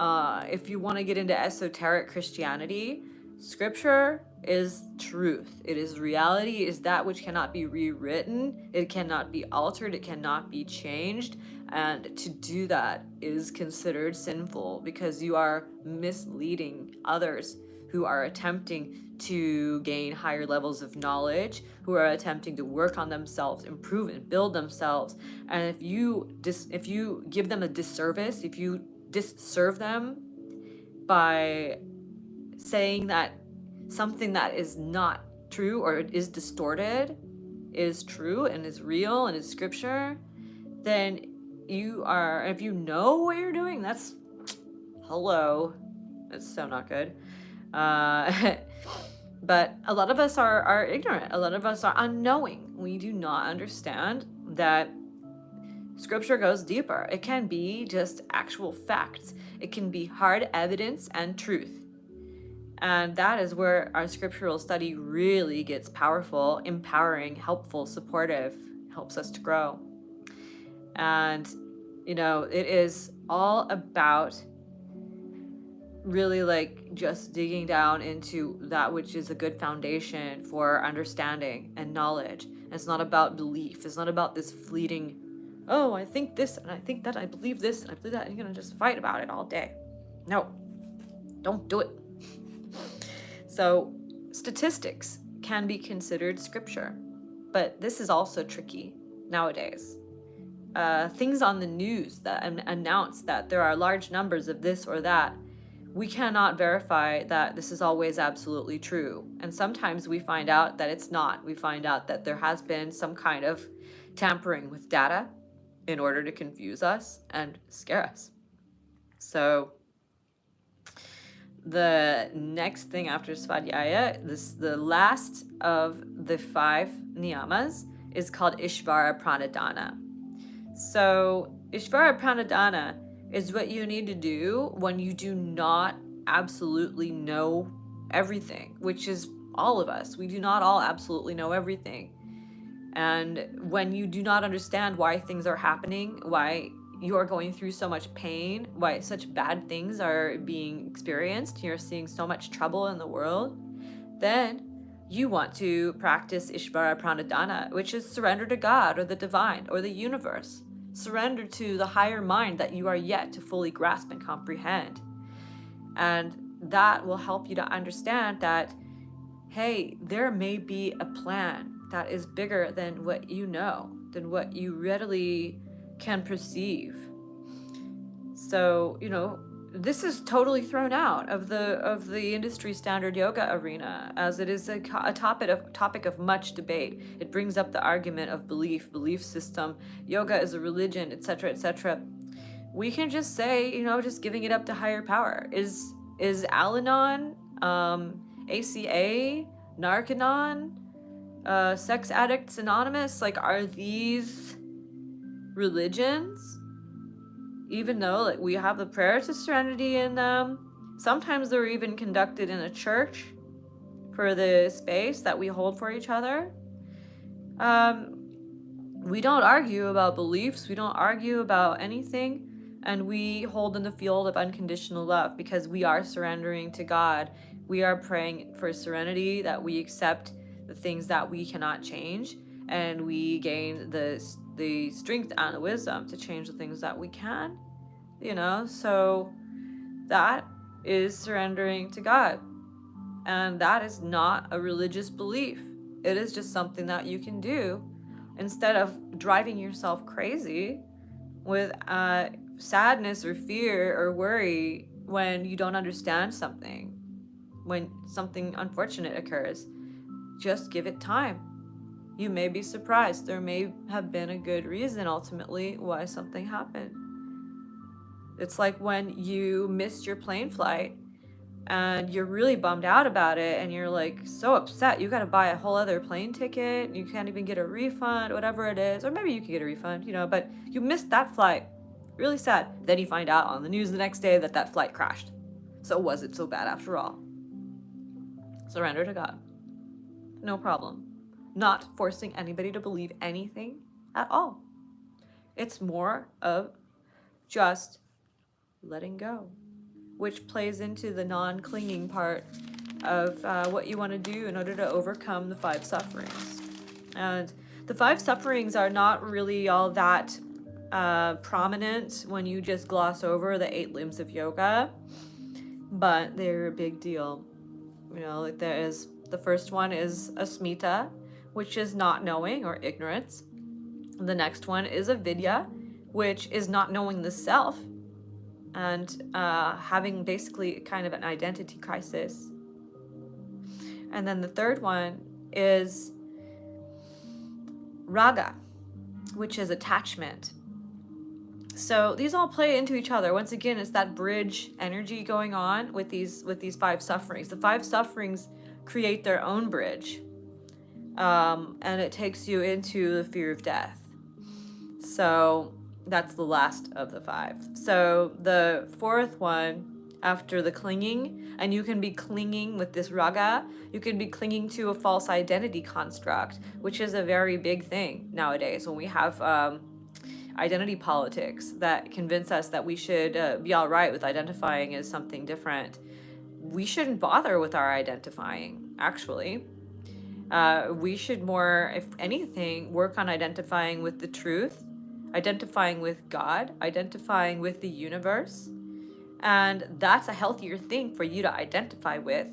if you want to get into esoteric Christianity, scripture is truth. It is reality, it is that which cannot be rewritten, it cannot be altered, it cannot be changed. And to do that is considered sinful because you are misleading others who are attempting to gain higher levels of knowledge, who are attempting to work on themselves, improve and build themselves. And if you give them a disservice, if you disserve them by saying that something that is not true or is distorted is true and is real and is scripture, then if you know what you're doing, that's so not good. But a lot of us are ignorant. A lot of us are unknowing. We do not understand that scripture goes deeper. It can be just actual facts. It can be hard evidence and truth. And that is where our scriptural study really gets powerful, empowering, helpful, supportive, helps us to grow. And, it is all about really like just digging down into that which is a good foundation for understanding and knowledge. And it's not about belief. It's not about this fleeting, oh, I think this and I think that, I believe this and I believe that, and you're gonna just fight about it all day. No, don't do it. So statistics can be considered scripture, but this is also tricky nowadays. Things on the news that announce that there are large numbers of this or that, we cannot verify that this is always absolutely true. And sometimes we find out that it's not. We find out that there has been some kind of tampering with data in order to confuse us and scare us. So the next thing after Svadhyaya, the last of the 5 niyamas, is called Ishvara Pranadhana. So Ishvara Pranadhana is what you need to do when you do not absolutely know everything, which is all of us. We do not all absolutely know everything. And when you do not understand why things are happening, why you are going through so much pain, why such bad things are being experienced, you're seeing so much trouble in the world, then you want to practice Ishvara Pranadhana, which is surrender to God or the divine or the universe. Surrender to the higher mind that you are yet to fully grasp and comprehend. And that will help you to understand that, hey, there may be a plan that is bigger than what you know, than what you readily can perceive. So, this is totally thrown out of the industry standard yoga arena, as it is a topic of much debate. It brings up the argument of belief system. Yoga is a religion, etc., etc. We can just say, just giving it up to higher power. Is Al-Anon, ACA, Narcanon, Sex Addicts Anonymous, are these religions? Even though we have the prayer to serenity in them, sometimes they're even conducted in a church for the space that we hold for each other. We don't argue about beliefs, we don't argue about anything, and we hold in the field of unconditional love because we are surrendering to God. We are praying for serenity, that we accept the things that we cannot change, and we gain the strength and the wisdom to change the things that we can, so that is surrendering to God. And that is not a religious belief. It is just something that you can do instead of driving yourself crazy with sadness or fear or worry when you don't understand something, when something unfortunate occurs. Just give it time. You may be surprised. There may have been a good reason ultimately why something happened. It's like when you missed your plane flight and you're really bummed out about it and you're so upset. You got to buy a whole other plane ticket. You can't even get a refund, whatever it is. Or maybe you can get a refund, but you missed that flight. Really sad. Then you find out on the news the next day that flight crashed. So was it so bad after all? Surrender to God. No problem. Not forcing anybody to believe anything at all. It's more of just letting go, which plays into the non-clinging part of what you want to do in order to overcome the 5 sufferings. And the 5 sufferings are not really all that prominent when you just gloss over the 8 limbs of yoga, but they're a big deal. The first one is asmita, which is not knowing or ignorance. The next one is avidya, which is not knowing the self and having basically kind of an identity crisis. And then the third one is raga, which is attachment. So these all play into each other. Once again, it's that bridge energy going on with these 5 sufferings. The 5 sufferings create their own bridge. And it takes you into the fear of death. So that's the last of the 5. So the 4th one, after the clinging, and you can be clinging with this raga, you can be clinging to a false identity construct, which is a very big thing nowadays when we have identity politics that convince us that we should be all right with identifying as something different. We shouldn't bother with our identifying, actually. We should more, if anything, work on identifying with the truth, identifying with God, identifying with the universe. And that's a healthier thing for you to identify with,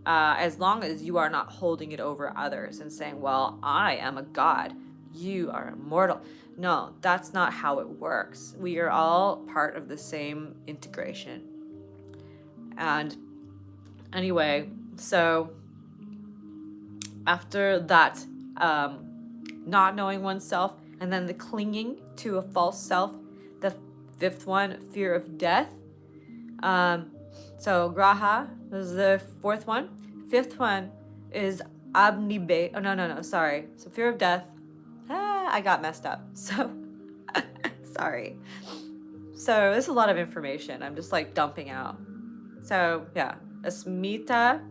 as long as you are not holding it over others and saying, well, I am a god, you are immortal. No, that's not how it works. We are all part of the same integration. And anyway, so after that, not knowing oneself, and then the clinging to a false self, the 5th one, fear of death. So graha is the 4th one. 5th one is abnibe. Oh, no, sorry. So fear of death. I got messed up. So, sorry. So this is a lot of information. I'm just like dumping out. So yeah, asmita.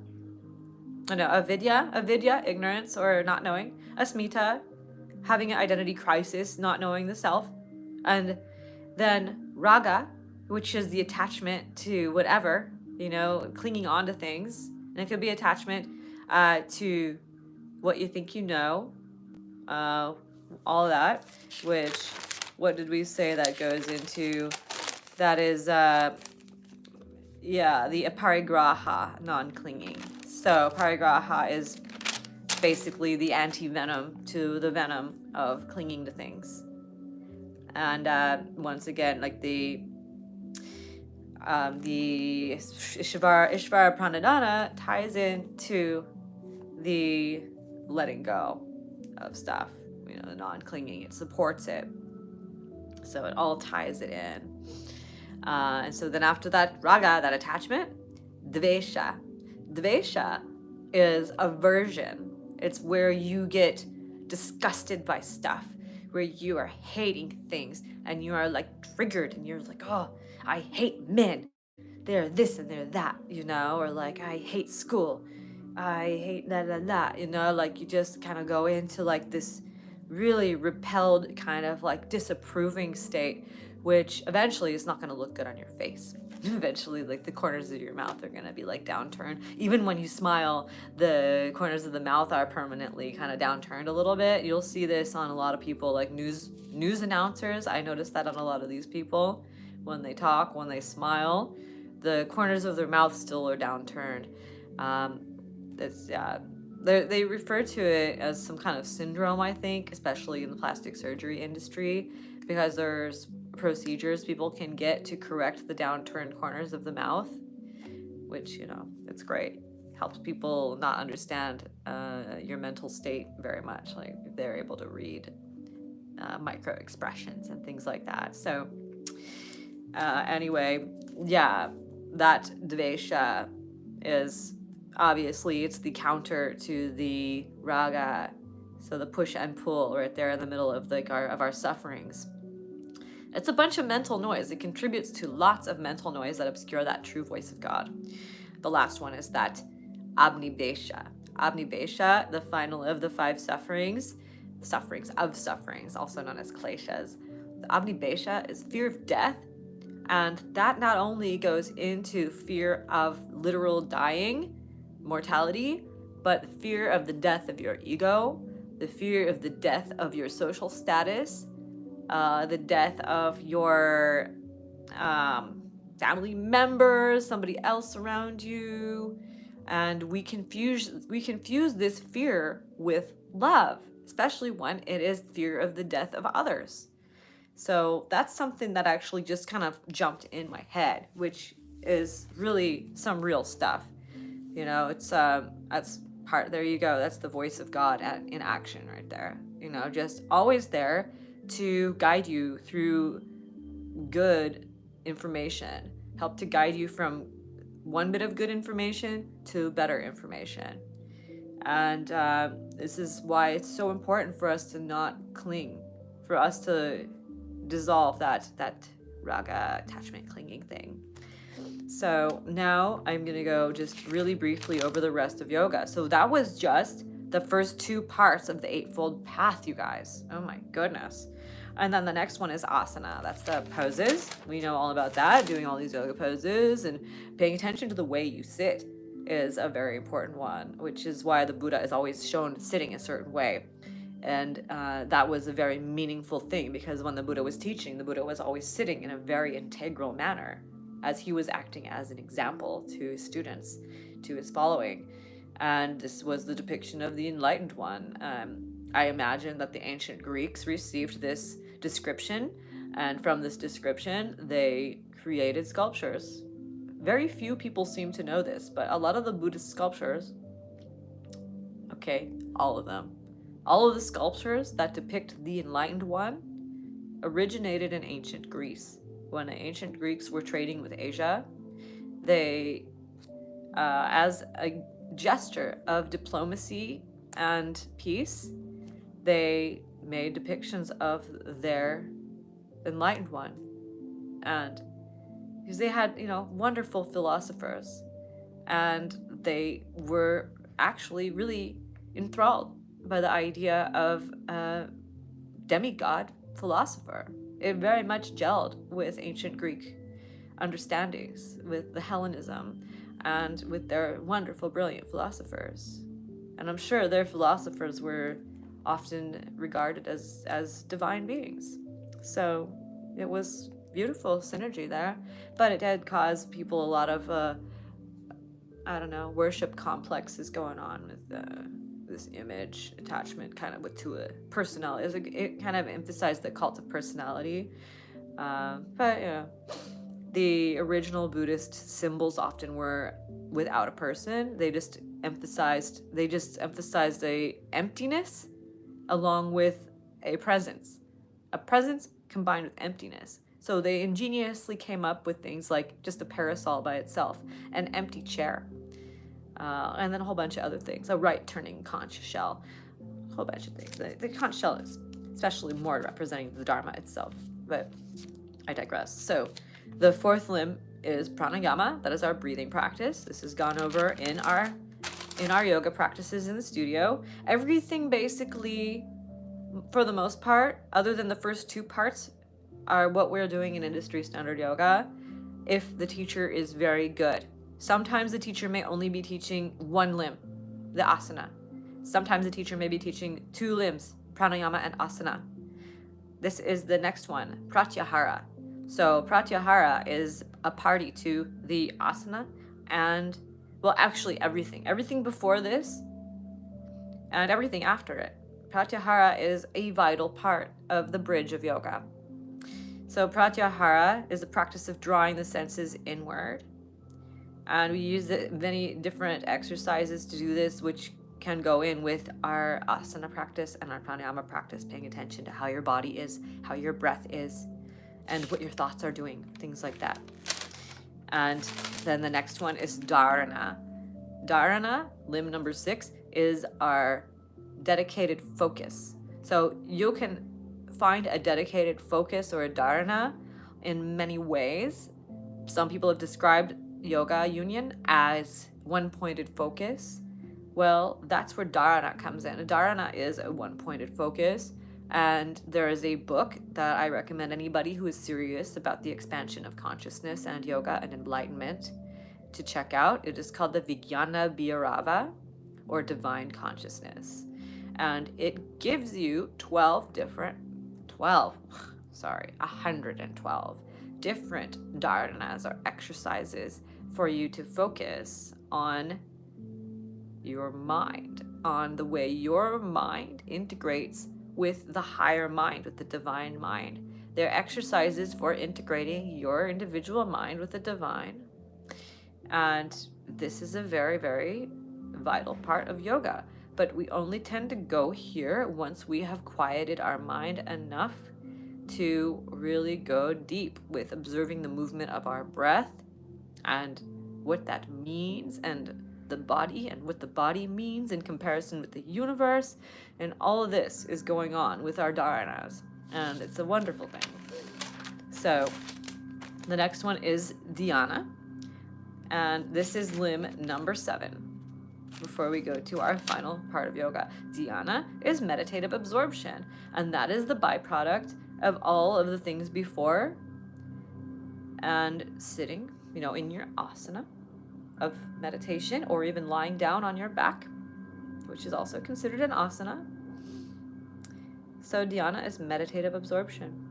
No, avidya, ignorance or not knowing. Asmita, having an identity crisis, not knowing the self. And then raga, which is the attachment to whatever, clinging on to things. And it could be attachment to what you think you know, all of that, which, what did we say that goes into? That is, the aparigraha, non-clinging. So parigraha is basically the anti-venom to the venom of clinging to things. And once again, like the Ishvara Pranadhana ties into the letting go of stuff, the non-clinging. It supports it. So it all ties it in. And so then after that, raga, that attachment, dvesha. Dvesha is aversion. It's where you get disgusted by stuff, where you are hating things and you are like triggered and you're like, oh, I hate men. They're this and they're that, or like, I hate school. I hate that, like you just kind of go into like this really repelled kind of like disapproving state, which eventually is not going to look good on your face. Eventually, like the corners of your mouth are going to be like downturned. Even when you smile, the corners of the mouth are permanently kind of downturned a little bit. You'll see this on a lot of people, like news announcers. I noticed that on a lot of these people. When they talk, when they smile, the corners of their mouth still are downturned. They refer to it as some kind of syndrome, I think, especially in the plastic surgery industry, because there's procedures people can get to correct the downturned corners of the mouth, which, it's great. Helps people not understand your mental state very much. Like, if they're able to read micro expressions and things like that. So anyway, yeah, that dvesha is obviously, it's the counter to the raga. So the push and pull right there in the middle of our sufferings. It's a bunch of mental noise. It contributes to lots of mental noise that obscure that true voice of God. The last one is that abnibesha. Abnibesha, the final of the 5 sufferings, also known as kleshas. The abnibesha is fear of death, and that not only goes into fear of literal dying, mortality, but the fear of the death of your ego, the fear of the death of your social status, the death of your family members, somebody else around you. And we confuse this fear with love, especially when it is fear of the death of others. So that's something that actually just kind of jumped in my head, which is really some real stuff. It's that's part, there you go. That's the voice of God in action right there. Just always there to guide you through good information, help to guide you from one bit of good information to better information. And this is why it's so important for us to not cling, for us to dissolve that raga attachment clinging thing. So now I'm gonna go just really briefly over the rest of yoga. So that was just the first 2 parts of the Eightfold Path, you guys. Oh my goodness. And then the next one is asana. That's the poses. We know all about that, doing all these yoga poses and paying attention to the way you sit is a very important one, which is why the Buddha is always shown sitting a certain way. And that was a very meaningful thing, because when the Buddha was teaching, the Buddha was always sitting in a very integral manner, as he was acting as an example to his students, to his following. And this was the depiction of the Enlightened One. I imagine that the ancient Greeks received this description, and from this description, they created sculptures. Very few people seem to know this, but a lot of the Buddhist sculptures, okay, all of them, all of the sculptures that depict the Enlightened One originated in ancient Greece. When the ancient Greeks were trading with Asia, they, as a gesture of diplomacy and peace, they made depictions of their Enlightened One. And because they had, wonderful philosophers, and they were actually really enthralled by the idea of a demigod philosopher. It very much gelled with ancient Greek understandings, with the Hellenism, and with their wonderful, brilliant philosophers. And I'm sure their philosophers were often regarded as divine beings. So it was beautiful synergy there, but it did cause people a lot of, worship complexes going on with this image attachment, kind of to a personality. It kind of emphasized the cult of personality. But the original Buddhist symbols often were without a person. They just emphasized a emptiness along with a presence combined with emptiness. So they ingeniously came up with things like just a parasol by itself, an empty chair, and then a whole bunch of other things, a right-turning conch shell, a whole bunch of things. The conch shell is especially more representing the Dharma itself, but I digress. So the 4th limb is pranayama. That is our breathing practice. This has gone over in our yoga practices in the studio. Everything basically, for the most part, other than the first 2 parts, are what we're doing in industry standard yoga if the teacher is very good. Sometimes the teacher may only be teaching 1 limb, the asana. Sometimes the teacher may be teaching 2 limbs, pranayama and asana. This is the next one, pratyahara. So pratyahara is a party to the asana and, well, actually everything before this and everything after it. Pratyahara is a vital part of the bridge of yoga. So pratyahara is the practice of drawing the senses inward. And we use many different exercises to do this, which can go in with our asana practice and our pranayama practice, paying attention to how your body is, how your breath is, and what your thoughts are doing, things like that. And then the next one is dharana. Dharana, limb number 6, is our dedicated focus. So you can find a dedicated focus or a dharana in many ways. Some people have described yoga union as one-pointed focus. Well, that's where dharana comes in. A dharana is a one-pointed focus, and there is a book that I recommend anybody who is serious about the expansion of consciousness and yoga and enlightenment to check out. It is called the Vijnana Bhairava, or Divine Consciousness. And it gives you 112 different dharanas or exercises for you to focus on your mind, on the way your mind integrates with the higher mind, with the divine mind. They're exercises for integrating your individual mind with the divine. And this is a very, very vital part of yoga. But we only tend to go here once we have quieted our mind enough to really go deep with observing the movement of our breath and what that means, and the body, and what the body means in comparison with the universe, and all of this is going on with our dharanas, and it's a wonderful thing. So the next one is dhyana, and this is limb number 7 before we go to our final part of yoga. Dhyana is meditative absorption, and that is the byproduct of all of the things before and sitting, in your asana of meditation, or even lying down on your back, which is also considered an asana. So dhyana is meditative absorption.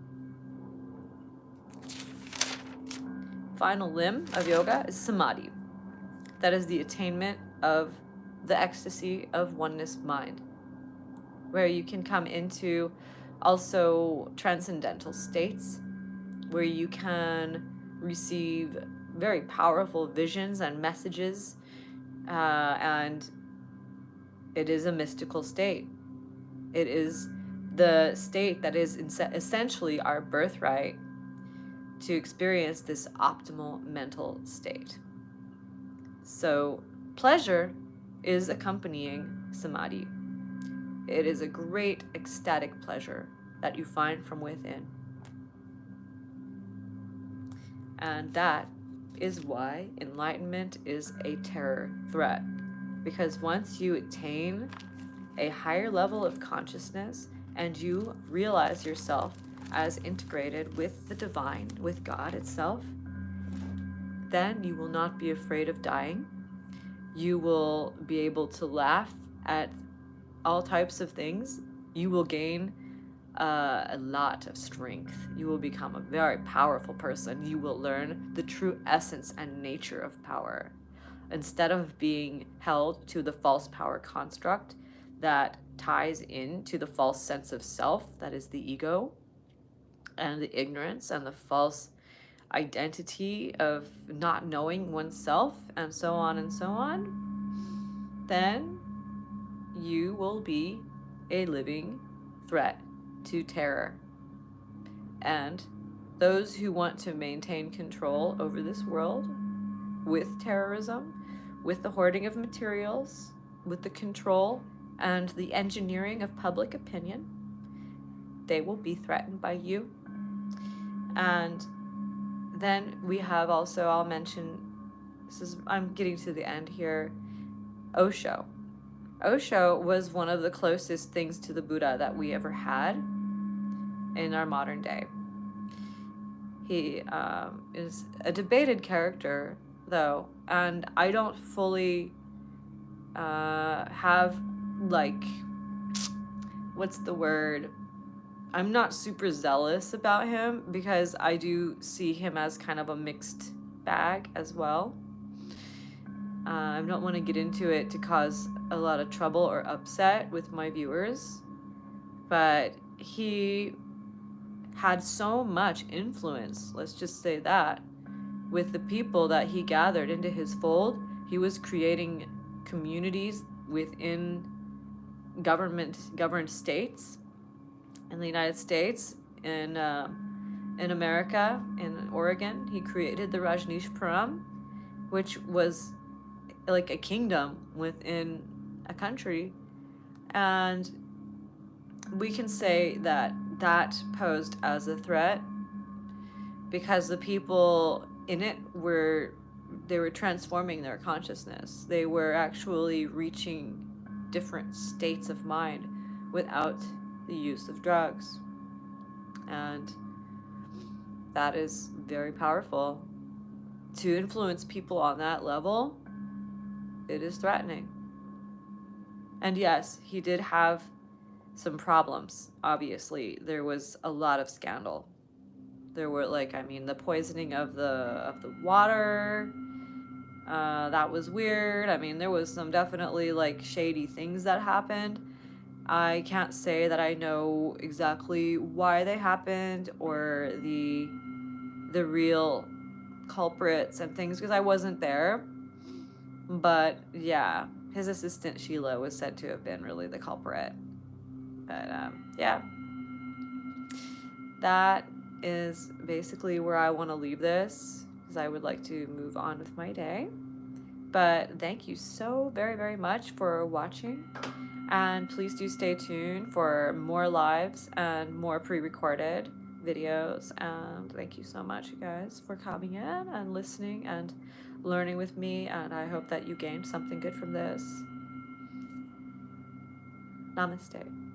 Final limb of yoga is samadhi. That is the attainment of the ecstasy of oneness mind, where you can come into also transcendental states, where you can receive very powerful visions and messages, and it is a mystical state. It is the state that is essentially our birthright to experience this optimal mental state. So pleasure is accompanying samadhi. It is a great ecstatic pleasure that you find from within. And that is why enlightenment is a terror threat. Because once you attain a higher level of consciousness and you realize yourself as integrated with the divine, with God itself, then you will not be afraid of dying. You will be able to laugh at all types of things. You will gain a lot of strength. You will become a very powerful person. You will learn the true essence and nature of power, instead of being held to the false power construct that ties into the false sense of self, that is the ego, and the ignorance and the false identity of not knowing oneself, and so on and so on. Then you will be a living threat to terror. And those who want to maintain control over this world with terrorism, with the hoarding of materials, with the control and the engineering of public opinion, they will be threatened by you. And then we have also, I'll mention, I'm getting to the end here, Osho. Osho was one of the closest things to the Buddha that we ever had in our modern day. He is a debated character, though, and I don't fully have, what's the word? I'm not super zealous about him, because I do see him as kind of a mixed bag as well. I don't want to get into it to cause a lot of trouble or upset with my viewers, but he had so much influence, let's just say that, with the people that he gathered into his fold. He was creating communities within governed states in the United States, in America, in Oregon. He created the Rajneeshpuram, which was like a kingdom within a country. And we can say that that posed as a threat, because the people in it were transforming their consciousness. They were actually reaching different states of mind without the use of drugs. And that is very powerful. To influence people on that level, it is threatening. And yes, he did have some problems. Obviously, there was a lot of scandal. There were the poisoning of the water. That was weird. There was some definitely shady things that happened. I can't say that I know exactly why they happened or the real culprits and things, because I wasn't there. But yeah, his assistant Sheila was said to have been really the culprit. But yeah, that is basically where I want to leave this, because I would like to move on with my day. But thank you so very, very much for watching. And please do stay tuned for more lives and more pre-recorded videos. And thank you so much, you guys, for coming in and listening and learning with me. And I hope that you gained something good from this. Namaste.